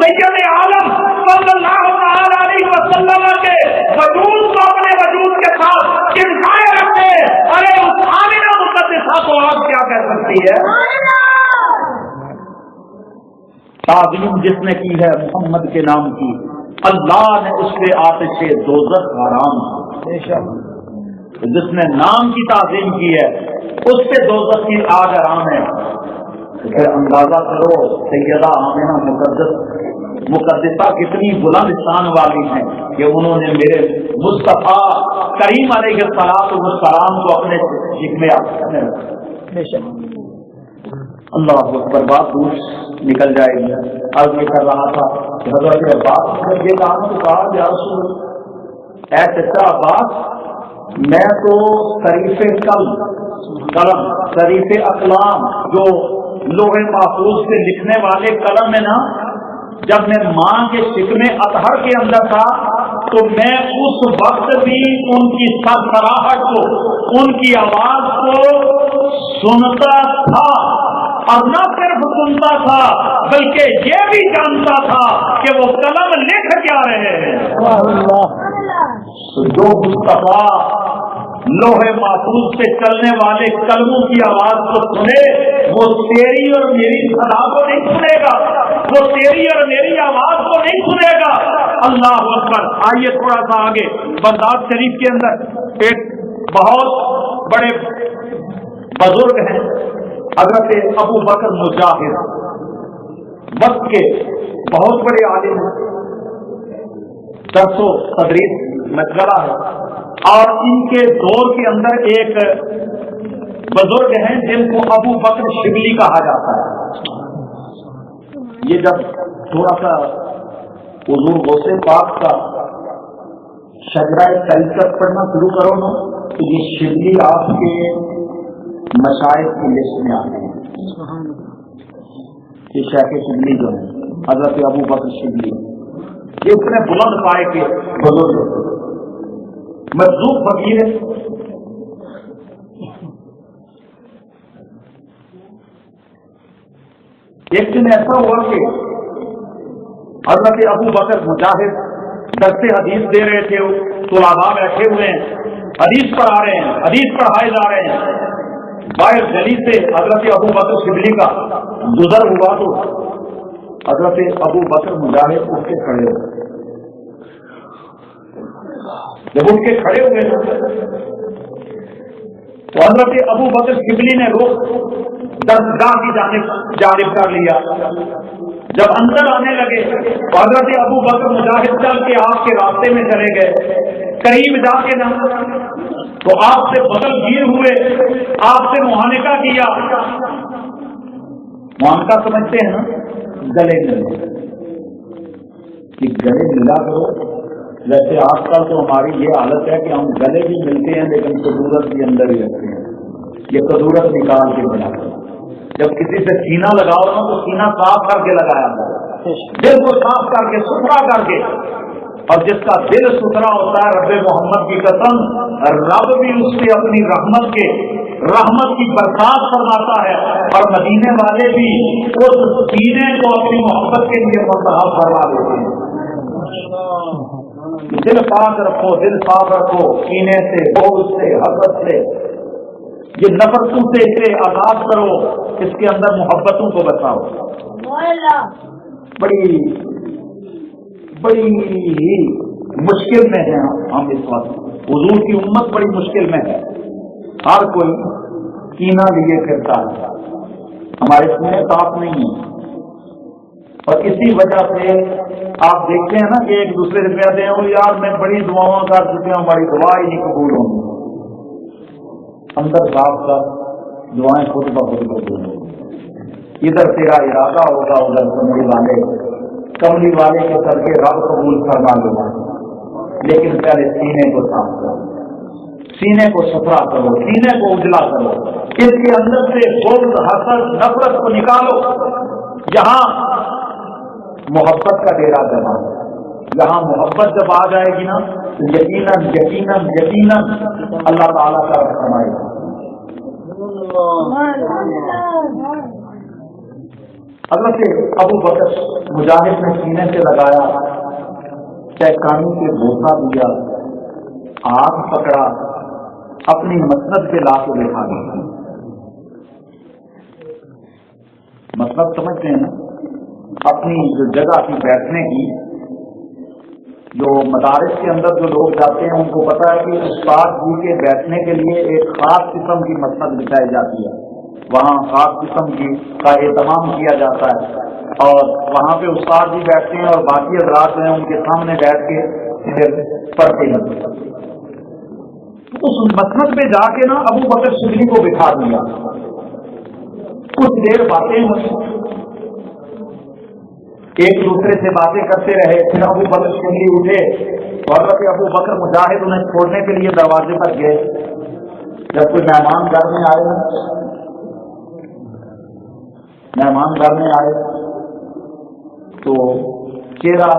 سید عالم صلی اللہ تعالی علیہ وسلم کے وجود کو اپنے وجود کے ساتھ چمٹائے رکھے، ارے اس آمنہ مقدسہ کو آپ کیا کہہ سکتی ہے؟ تعظیم جس نے کی ہے محمد کے نام کی، اللہ نے اس سے آتش دوزخ حرام کی۔ جس نے نام کی تعظیم کی ہے اس سے دوزخ کی آگ حرام ہے۔ پھر اندازہ کرو سیدہ آمنہ مقدسہ کتنی بلند شان والی ہیں کہ انہوں نے میرے مصطفیٰ کریم علیہ السلام کو اپنے شکم میں اللہ اکبر، بات دور نکل جائے گی۔ عرض میں کر رہا تھا کہ حضرت عباس نے یہ کام تو کہا یا رسول اے چچا عباس، میں تو شریف قلم شریف اقلام جو لوح محفوظ سے لکھنے والے قلم ہے نا، جب میں ماں کے شکم اطہر کے اندر تھا تو میں اس وقت بھی ان کی سرسراہٹ کو، ان کی آواز کو سنتا تھا، اور نہ صرف سنتا تھا بلکہ یہ بھی جانتا تھا کہ وہ قلم لکھ کیا رہے ہیں۔ جو مصطفیٰ لوح محفوظ سے چلنے والے قلموں کی آواز کو سنے، وہ تیری اور میری صدا کو نہیں سنے گا، وہ تیری اور میری آواز کو نہیں سنے گا۔ اللہ اکبر۔ آئیے تھوڑا سا آگے، بغداد شریف کے اندر ایک بہت بڑے بزرگ ہیں حضرت ابو بکر مجاہد، وقت کے بہت بڑے عالم ہیں، درس و تدریس مشغلہ ہے، اور ان کے دور کے اندر ایک بزرگ ہیں جن کو ابو بکر شبلی کہا جاتا ہے. یہ جب تھوڑا سا حضور غوث پاک کا شجرہ طریقت پڑھنا شروع کرو نا تو یہ شبلی آپ کے مشائخ کی لسٹ میں آتے ہیں. یہ شیخ شبلی جو ہے حضرت ابو بکر شبلی، یہ اتنے بلند پائے کے بزرگ مجذوب فقیر ہے. ایک دن ایسا ہوا کہ حضرت ابو بکر مجاہد درس حدیث دے رہے تھے، طلباء بیٹھے ہوئے ہیں، حدیث پڑھا رہے ہیں، حدیث پڑھائے جا رہے ہیں. باہر گلی سے حضرت ابو بکر شبلی کا گزر ہوا تو حضرت ابو بکر مجاہد اٹھ کے کھڑے ہوئے. جب اٹھ کے کھڑے ہوئے تو حضرت ابو بکر شبلی نے رخ درسگاہ کی جانب کر لیا. جب اندر آنے لگے تو حضرت ابو بکر مجاہد چل کے آپ کے راستے میں چلے گئے. قریب جا کے نہ تو آپ سے بغل گیر ہوئے، آپ سے معانقہ کیا. معانقہ سمجھتے ہیں نا، گلے ملے کہ گلے ملا کرو. ویسے آج کل تو ہماری یہ حالت ہے کہ ہم گلے بھی ملتے ہیں لیکن قدورت بھی اندر ہی رکھتے ہیں. یہ قدورت نکال کے ملا کرو. جب کسی سے سینہ لگاؤ نا تو سینہ صاف کر کے لگایا جائے، دل کو صاف کر کے ستھرا کر کے. اور جس کا دل ستھرا ہوتا ہے رب محمد کی قسم رب بھی اس سے اپنی رحمت کی برکات فرماتا ہے، اور مدینے والے بھی اس سینے کو اپنی محبت کے لیے منتخب فرما دیتے ہیں. دل پاک رکھو، دل صاف رکھو، سینے سے، بغض سے، حسد سے، یہ نفرتوں سے اسے آزاد کرو، اس کے اندر محبتوں کو بچاؤ. بڑی ہی مشکل میں ہیں ہم اس وقت. حضور کی امت بڑی مشکل میں ہے. ہر کوئی کینہ لیے پھرتا ہے، ہمارے سینے صاف نہیں ہیں. اور اسی وجہ سے آپ دیکھتے ہیں نا کہ ایک دوسرے سے کہتے ہیں وہ یار میں بڑی دعاؤں کر چکے ہوں، ہماری دعا ہی نہیں قبول ہوگی. اندر صاف کر، دعائیں خود بخود قبول ہوں. ادھر تیرا ارادہ ہوگا، ادھر کملی والے کے سر کے رب قبول فرما لوں. لیکن پہلے سینے کو صاف کرو، سینے کو ستھرا کرو، سینے کو اجلا کرو. اس کے اندر سے بغض، حسد، نفرت کو نکالو. یہاں محبت کا ڈیرا جما. یہاں محبت جب آ جائے گی نا تو یقیناً یقیناً یقیناً اللہ تعالیٰ کا فرمائے گا. حضرت ابو بکر مجاہد نے سینے سے لگایا، چہکانی سے بوسہ دیا، ہاتھ پکڑا، اپنی مسند پہ لا کے بٹھا دیا. مسند سمجھتے ہیں نا، اپنی جو جگہ تھی بیٹھنے کی. جو مدارس کے اندر جو لوگ جاتے ہیں ان کو پتا ہے کہ استاد جی کے بیٹھنے کے لیے ایک خاص قسم کی مسند بچھائی جاتی ہے. وہاں خاص قسم کا اہتمام کیا جاتا ہے، اور وہاں پہ استاد جی بیٹھتے ہیں اور باقی حضرات ہیں ان کے سامنے بیٹھ کے پڑھتے ہیں. اس مسند پہ جا کے نا ابو بکر شبلی کو بٹھا دیا. کچھ دیر باتیں ہوئی، ایک دوسرے سے باتیں کرتے رہے. پھر ابو بکر شبلی اٹھے اور ابو بکر مجاہد انہیں چھوڑنے کے لیے دروازے پر گئے. جب کوئی مہمان گھر میں آئے تو چہرہ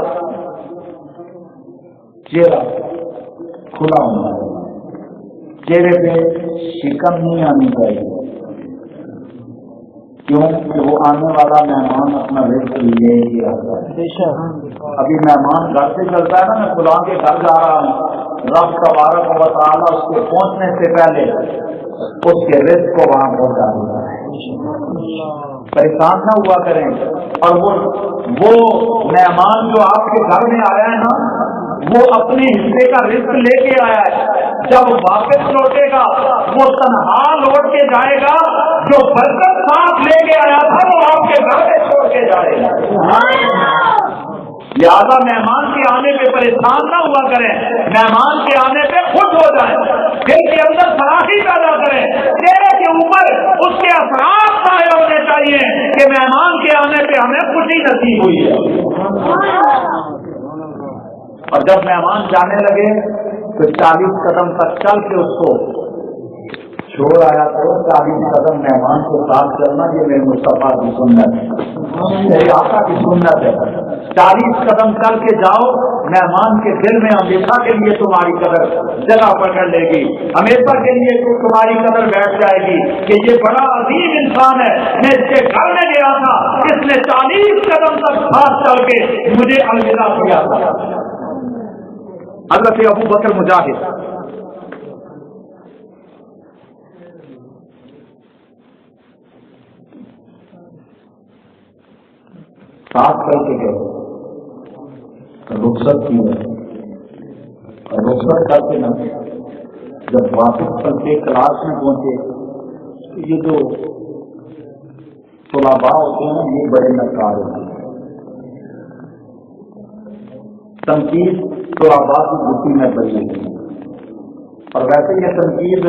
کھلا ہونا ہے، چہرے پہ شکن نہیں آنی چاہیے. کیوں کہ وہ آنے والا مہمان اپنا رزق لے ہی آتا ہے. ابھی مہمان گھر سے چلتا ہے نا، میں فلاں کے گھر جا رہا ہوں، رب تبارک و تعالیٰ اس کے پہنچنے سے پہلے اس کے رزق کو وہاں پہنچا دیتا ہے. پریشان نہ ہوا کریں. اور وہ مہمان جو آپ کے گھر میں آیا ہے نا، وہ اپنے حصے کا رزق لے کے آیا ہے. جب واپس لوٹے گا وہ تنہا لوٹ کے جائے گا. جو برکت ساتھ لے کے آیا تھا وہ آپ کے گھر میں چھوڑ کے جائے گا. لہذا مہمان کے آنے پہ پریشان نہ ہوا کریں، مہمان کے آنے پہ خوش ہو جائیں، دل کے اندر فراخی پیدا کریں، چہرے کے اوپر اس کے اثرات ظاہر ہونے چاہیے کہ مہمان کے آنے پہ ہمیں خوشی نصیب ہوئی ہے۔ اور جب مہمان جانے لگے تو 40 قدم تک چل کے اس کو چھوڑ آیا تو 40 قدم مہمان کو ساتھ چلنا یہ میرے مصطفیٰ کی سنت ہے، میرے آقا کی سنت ہے۔ 40 قدم چل کے جاؤ، مہمان کے دل میں ہمیشہ کے لیے تمہاری قدر جگہ پکڑ لے گی، ہمیشہ کے لیے تمہاری قدر بیٹھ جائے گی کہ یہ بڑا عظیم انسان ہے، میں اس کے گھر میں گیا تھا، اس نے 40 قدم تک ساتھ چل کے مجھے الوداع کیا تھا۔ حضرت ابو بکر مجاہد ساتھ کر کے گئے، رخصت کی ہے، اور رخصت کر کے نا جب واپس کر کے کلاس میں پہنچے تو یہ جو طلباء ہوتے ہیں یہ بڑے نکار ہوتے ہیں، تنقید طلباء کی گھٹی میں بچی ہے، اور ویسے یہ تنقید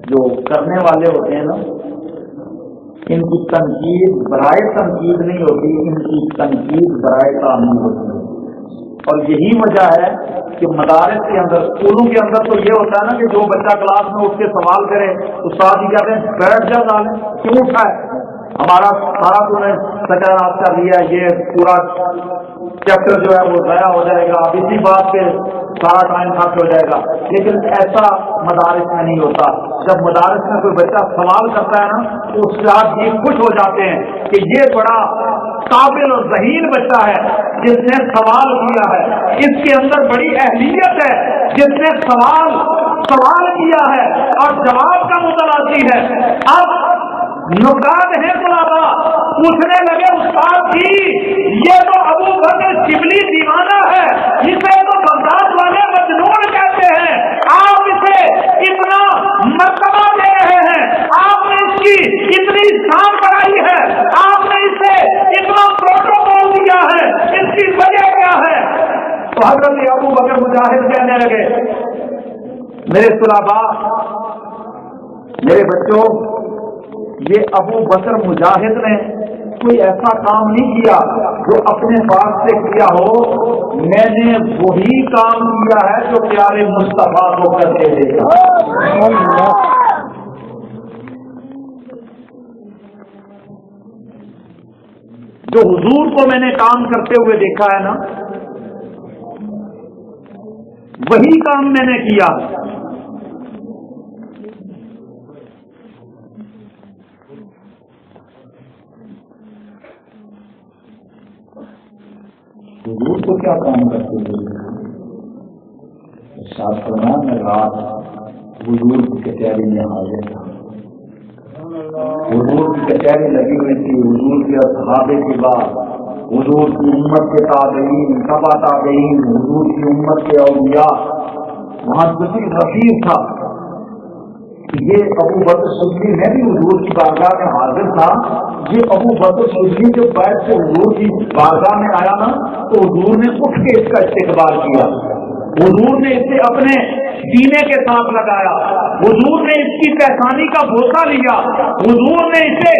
جو کرنے والے ہوتے ہیں نا ان کی تنقید برائے تنقید نہیں ہوتی، ان کی تنقید برائے تعمیر ہوتی ہے۔ اور یہی وجہ ہے کہ مدارس کے اندر، اسکولوں کے اندر تو یہ ہوتا ہے نا کہ جو بچہ کلاس میں اٹھ کے سوال کرے استاد ہی کہتے ہیں بیٹھ جا ڈالیں، کیوں اٹھا ہے، ہمارا سارا تو نے سچا رات کر لیا، یہ پورا چیپٹر جو ہے وہ ضائع ہو جائے گا، اب اسی بات پہ سارا ٹائم خرچ ہو جائے گا۔ لیکن ایسا مدارس میں نہیں ہوتا، جب مدارس میں کوئی بچہ سوال کرتا ہے نا تو استاد یہ خوش ہو جاتے ہیں کہ یہ بڑا قابل اور ذہین بچہ ہے جس نے سوال کیا ہے، اس کے اندر بڑی اہلیت ہے جس نے سوال کیا ہے اور جواب کا متلاشی ہے۔ اب نقاد ہیں طلباء پوچھنے لگے استاد جی یہ تو ابو بکر شبلی دیوانہ ہے، اسے تو بغداد والے مجنون کہتے ہیں، آپ اسے اتنا مرتبہ دے رہے ہیں، آپ نے اس کی اتنی شان بڑھائی ہے، آپ نے اسے اتنا پروٹوکول دیا ہے، اس کی وجہ کیا ہے؟ تو حضرت ابو بکر مجاہد کہنے لگے میرے طلباء، میرے بچوں، یہ ابو بکر مجاہد نے کوئی ایسا کام نہیں کیا جو اپنے پاس سے کیا ہو، میں نے وہی کام کیا ہے جو پیارے مصطفیٰ کو کر کے دے گا۔ جو حضور کو میں نے کام کرتے ہوئے دیکھا ہے نا وہی کام میں نے کیا۔ حضور کو کیا کام کرتے ہوئے شاسترنا میں رات حضور کی کچہری میں حاضر تھا، حضور کی کچہری لگی ہوئی تھی، حضور کے اصحاب کی بات، حضور کی امت کے تابعین، تبع تابعین، حضور کی امت کے اولیاء، وہاں کسی رفیق تھا۔ یہ ابو بکر صدیق میں بھی حضور کی بارگاہ میں حاضر تھا۔ یہ ابو بکر صدیق جو بیٹھ سے حضور کی بارگاہ میں آیا نا تو حضور نے اٹھ کے اس کا استقبال کیا، حضور نے اسے اپنے سینے کے ساتھ لگایا، حضور نے اس کی پہچانی کا بوسہ لیا، حضور نے اسے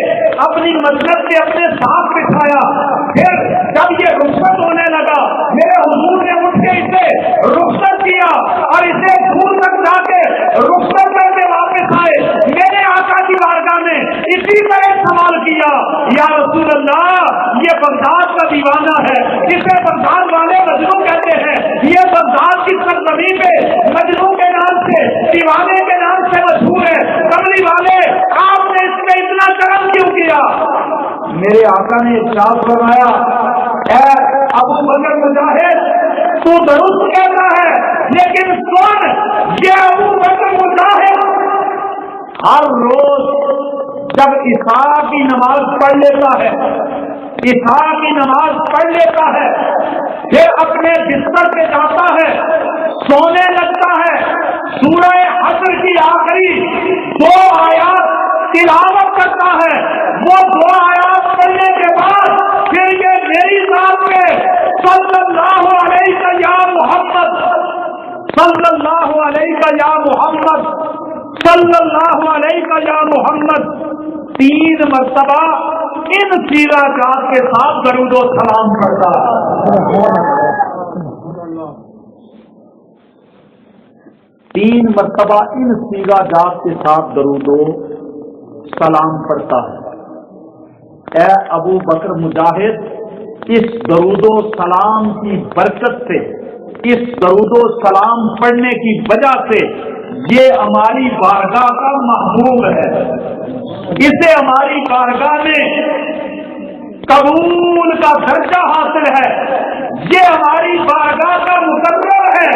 اپنی مسجد سے اپنے ساتھ بٹھایا۔ پھر جب یہ رخصت ہونے لگا میرے حضور نے اٹھ کے اسے رخصت کیا اور اسے دور تک جا کے رخصت کر کے واپس آئے، میرے آقا کی بارگاہ میں اسی طرح سوال کیا، یا رسول اللہ یہ بغداد کا دیوانہ ہے، اسے بغداد والے مجنون کہتے ہیں، یہ بغداد کی سرزمین پہ مجنون کے نام سے، دیوانے کے نام سے مشہور ہے، کملی والے آپ نے اس میں اتنا کرم کیوں کیا؟ میرے آقا نے ارشاد فرمایا، اے ابو بکر مجاہد تو درست کہتا ہے، لیکن سن یہ ابو بکر مجاہد ہر روز جب عشاء کی نماز پڑھ لیتا ہے، عشاء کی نماز پڑھ لیتا ہے، پھر اپنے بستر پہ جاتا ہے، سونے لگتا ہے، سورہ حشر کی آخری 2 آیات تلاوت کرتا ہے، وہ 2 آیات پڑھنے کے بعد پھر یہ میری ذات پہ صلی اللہ علیہ یا محمد، صلی اللہ علیہ یا محمد 3 مرتبہ ان سیرہ جات کے ساتھ درود و سلام پڑھتا ہے. 3 مرتبہ ان سیرہ جات کے ساتھ درود و سلام پڑھتا ہے. اے ابو بکر مجاہد، اس درود و سلام کی برکت سے، اس درود و سلام پڑھنے کی وجہ سے یہ ہماری بارگاہ کا محبوب ہے، اسے ہماری بارگاہ میں قبول کا درجہ حاصل ہے، یہ ہماری بارگاہ کا مقرر ہے،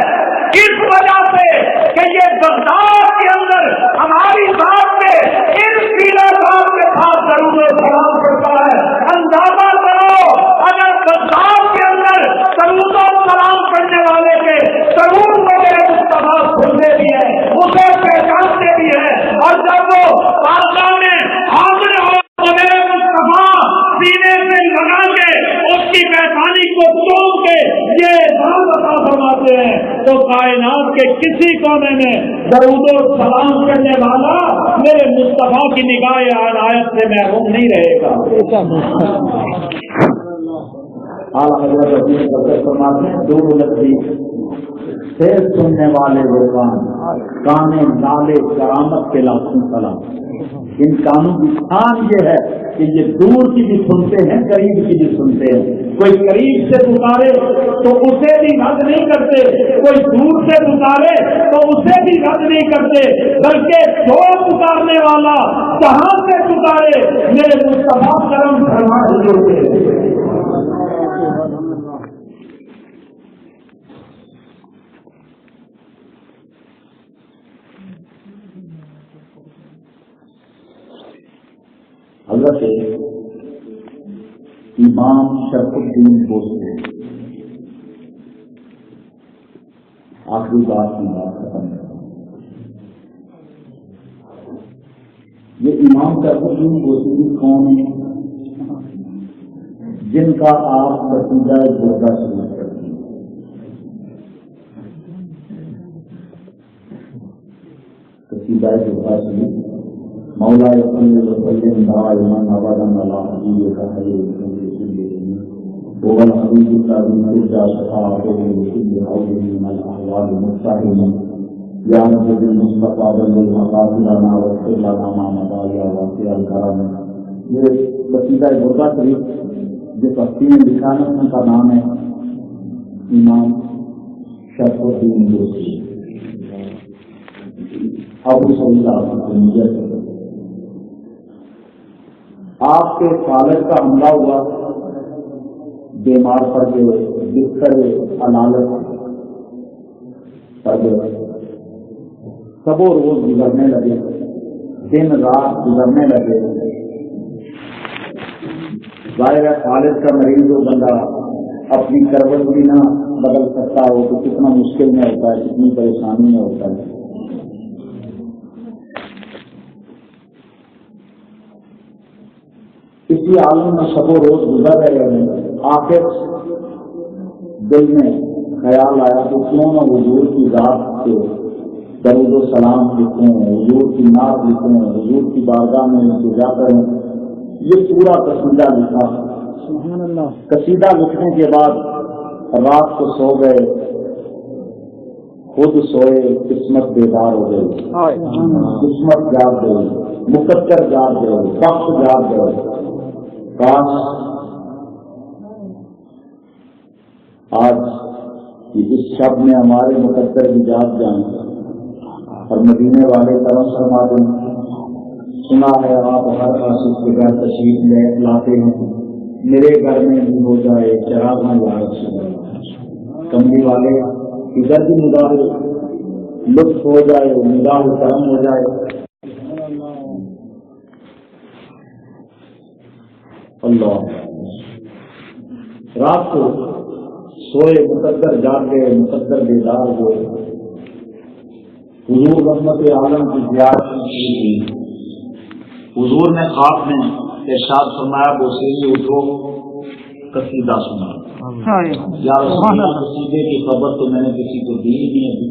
اس وجہ سے کہ یہ بغداد کے اندر ہماری ذات پہ ان سیرہ جات کے ساتھ درود و سلام پڑھتا ہے. اندازہ کرو اگر بغداد کے اندر درود و سلام پڑھنے والے کے ضرور میرے مصطفیٰ سنتے بھی ہیں، اسے پہچانتے بھی ہیں، اور جب وہ بارگاہ میں حاضر ہو تو میرے مصطفیٰ سینے سے لگا کے اس کی پہچانی کو توڑ کے یہ بات عطا فرماتے ہیں. تو کائنات کے کسی کونے میں درود و سلام کرنے والا میرے مصطفیٰ کی نگاہ عنایت سے محروم نہیں رہے گا. فرماتے ہیں دور لگتی سے سننے والے وہ کانے نالے کرامت کے لاکھوں سلام. ان کانوں کی شان یہ ہے کہ یہ دور کی بھی سنتے ہیں، قریب کی بھی سنتے ہیں. کوئی قریب سے پکارے تو اسے بھی رد نہیں کرتے، کوئی دور سے پکارے تو اسے بھی رد نہیں کرتے، بلکہ جو پکارنے والا جہاں سے پکارے میرے مصطفیٰ کرم فرما دیتے. حضرت امام شرف الدین بوسلے آخری بات کی بات ختم ہے. یہ امام شرف الدین بوسلے کون ہے؟ جن کا آپ قصیدہ بردا شروع کرتے ہیں. قصیدہ بردا شروع مولا صلی وسلم دائما ابدا علی حبیبک خیر الخلق هو الحبیب الذی نرجو شفاعته بكل حول من الاحوال المستحيل یا نبی المصطفى بلغ مقاصدنا واغفر لنا ما مضى يا واسع الکرم. یہ قصیدہ بردا شریف جو پستی میں لکھا ہے ان کا نام ہے امام شرف الدین بوسلے. ابو صلی آپ کے والد کا حملہ ہوا، بیمار پڑ گئے، بستر علالت پڑ گئے، سب روز گزرنے لگے، دن رات گزرنے لگے. ظاہر ہے والد کا مریض جو بندہ اپنی کروٹ بھی نہ بدل سکتا ہو تو کتنا مشکل میں ہوتا ہے، کتنی پریشانی میں ہوتا ہے. اسی عالم میں سب روز گزر رہے ہیں. آخر دل میں خیال آیا کہ کیوں نہ حضور کی ذات سے درود و سلام لکھوں، حضور کی نعت لکھوں، حضور کی بارگاہ میں التجا کروں. یہ پورا قصیدہ لکھا. سبحان اللہ. قصیدہ لکھنے کے بعد رات کو سو گئے، خود سوئے، قسمت بیدار ہو گئی، قسمت جاگ گئی، مقدر جاگ گئے، وقت جاگ گئے. کاش آج اس شب میں ہمارے مقدر بھی جاگ جائیں اور مدینے والے کرم فرما دیں. سنا ہے آپ ہر آصف کے گھر تشریف لے لاتے ہیں، میرے گھر میں بھی ہو جائے چراغ میں. کملی والے ادھر بھی نگاہ لطف ہو جائے، نگاہ کرم ہو جائے. اللہ رات کو سوئے، مقدر جاگ گئے، مقدر بیدار ہوئے. حضور رحمت عالم کی زیارت کی. حضور نے خواب میں ارشاد فرمایا بوسیلی اٹھو، قصیدہ سنا. یا رسول اللہ، قصیدے کی خبر تو میں نے کسی کو دی نہیں ابھی.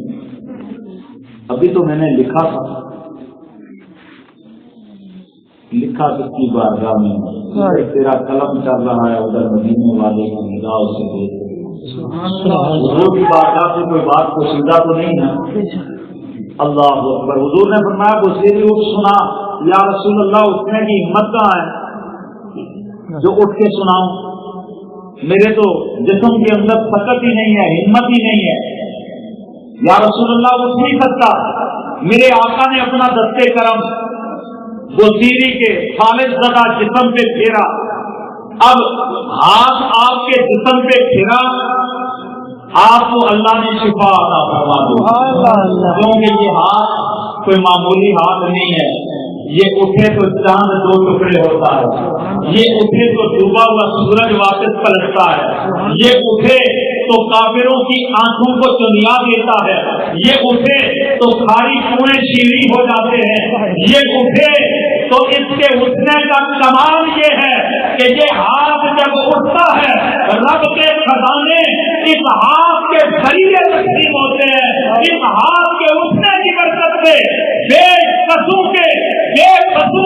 ابھی تو میں نے لکھا تھا، لکھا کس کی بارگاہ میں، تیرا قلم چل رہا ہے ادھر مدینے والے کی نگاہ سے دیکھ، حضور کی بارگاہ سے کوئی بات پوشیدہ تو نہیں ہے۔ اللہ اکبر۔ حضور نے فرمایا بصیری اٹھ سنا، یا رسول اللہ اٹھنے کی ہمت کہاں ہے جو اٹھ کے سناؤں، میرے تو جسم کے اندر طاقت ہی نہیں ہے، ہمت ہی نہیں ہے، یا رسول اللہ اٹھ نہیں سکتا۔ میرے آقا نے اپنا دستے کرم بصیری کے خالص زدہ جسم پہ پھیرا، اب ہاتھ آپ کے جسم پہ پھیرا، آپ کو اللہ نے شفا عطا فرما دو، کیونکہ یہ ہاتھ کوئی معمولی ہاتھ نہیں ہے، یہ اٹھے تو چاند دو ٹکڑے ہوتا ہے، یہ اٹھے تو ڈوبا ہوا سورج واپس پلٹتا ہے، یہ اٹھے تو کافروں کی آنکھوں کو چنیا دیتا ہے، یہ اٹھے تو کھاری کنویں شیریں ہو جاتے ہیں، یہ اٹھے تو اس کے اٹھنے کا کمال یہ ہے کہ یہ ہاتھ جب اٹھتا ہے رب کے خزانے اس ہاتھ کے ذریعے تقسیم ہوتے ہیں، اس ہاتھ کے اٹھنے کی برکت سے بے قصوں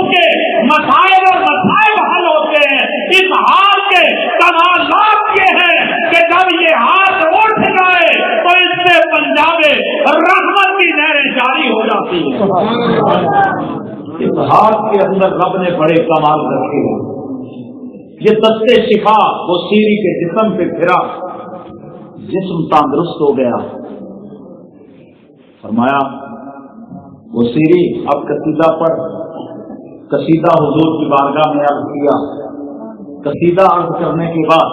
کے مسائل اور مسائل حل ہوتے ہیں۔ اس ہاتھ کے کمالات یہ ہیں کہ جب یہ ہاتھ اٹھ جائے تو اس سے پنجاب رحمت کی نہریں جاری ہو جاتی ہیں۔ اس ہاتھ کے اندر رب نے بڑے کمال رکھے ہیں۔ یہ دستے شفا بصیری کے جسم پہ پھرا، جسم تندرست ہو گیا۔ فرمایا بصیری اب قصیدہ پڑھ۔ قصیدہ حضور کی بارگاہ میں عرض کیا۔ قصیدہ عرض کرنے کے بعد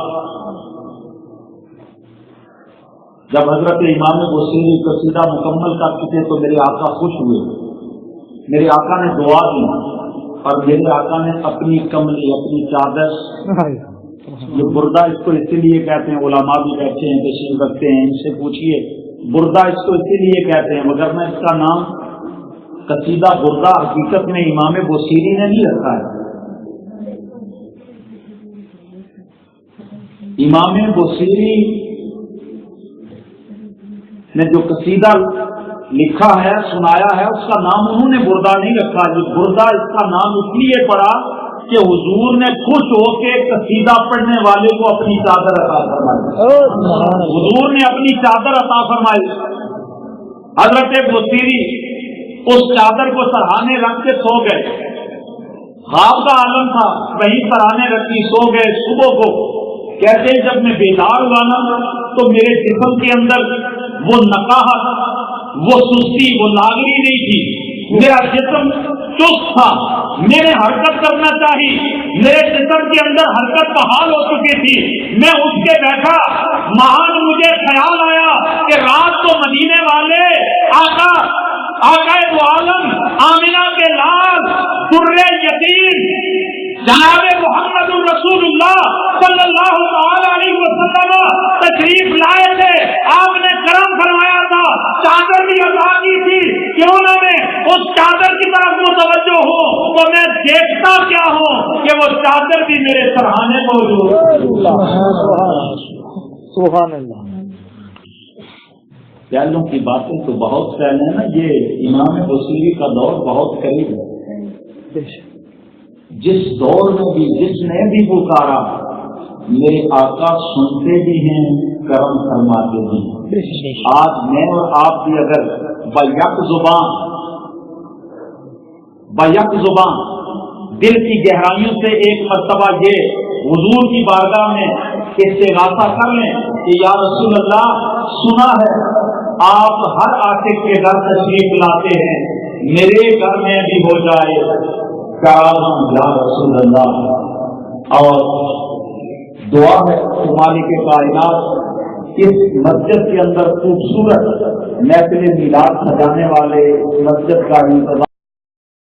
جب حضرت امام بصیری قصیدہ مکمل کر چکے تو میرے آقا خوش ہوئے، میرے آقا نے دعا دی، اور میرے آقا نے اپنی کملی، اپنی چادر، یہ بردہ اس کو اسی لیے کہتے ہیں، علماء بھی بیٹھے ہیں تشریف رکھتے ہیں، ان سے پوچھیے بردہ اس کو اسی لیے کہتے ہیں، مگر میں اس کا نام قصیدہ بردہ حقیقت میں امام بصیری نے نہیں رکھا ہے۔ امام بصیری نے جو قصیدہ لکھا ہے، سنایا ہے، اس کا نام انہوں نے بردہ نہیں رکھا۔ جو بردہ اس کا نام اس لیے پڑا کہ حضور نے خوش ہو کے قصیدہ پڑھنے والے کو اپنی چادر عطا فرمائی، حضور نے اپنی چادر عطا فرمائی۔ حضرت بصیری اس چادر کو سرہانے رکھ کے سو گئے، خواب کا عالم تھا، وہیں سرہانے رکھی سو گئے۔ صبح کو کہتے ہیں جب میں بیدار ہوا نا تو میرے جسم کے اندر وہ نقاہت، وہ سستی، وہ لاغری نہیں تھی، میرا جسم چست تھا، میں نے حرکت کرنا چاہی، میرے جسم کے اندر حرکت بحال ہو چکی تھی۔ میں اٹھ کے بیٹھا، مہان مجھے خیال آیا کہ رات کو مدینے والے آقا دو عالم آمنہ کے لال در یتیم جناب محمد رسول اللہ صلی اللہ علیہ وسلم تشریف لائے تھے، آپ نے کرم فرمایا تھا، چادر بھی عطا کی تھی، کیوں نہ میں اس چادر کی طرف متوجہ ہوں تو میں دیکھتا کیا ہوں کہ وہ چادر بھی میرے سرہانے موجود ہے۔ سبحان اللہ۔ پہلوں کی باتیں تو بہت پہلے نا، یہ امام بصیری کا دور بہت قریب ہے۔ جس دور میں بھی جس نے بھی پکارا میرے آقا سنتے بھی ہیں، کرم فرماتے ہیں۔ آج میں اور آپ بھی اگر بیک زبان دل کی گہرائیوں سے ایک مرتبہ یہ حضور کی بارگاہ میں استغاثہ کر لیں کہ یا رسول اللہ، سنا ہے آپ ہر عاشق کے گھر تشریف لاتے ہیں، میرے گھر میں بھی ہو جائے کرام یا رسول اللہ۔ اور دعا ہے مالک کائنات اس مسجد کے اندر خوبصورت محفل میلاد سجانے والے مسجد کا انتظام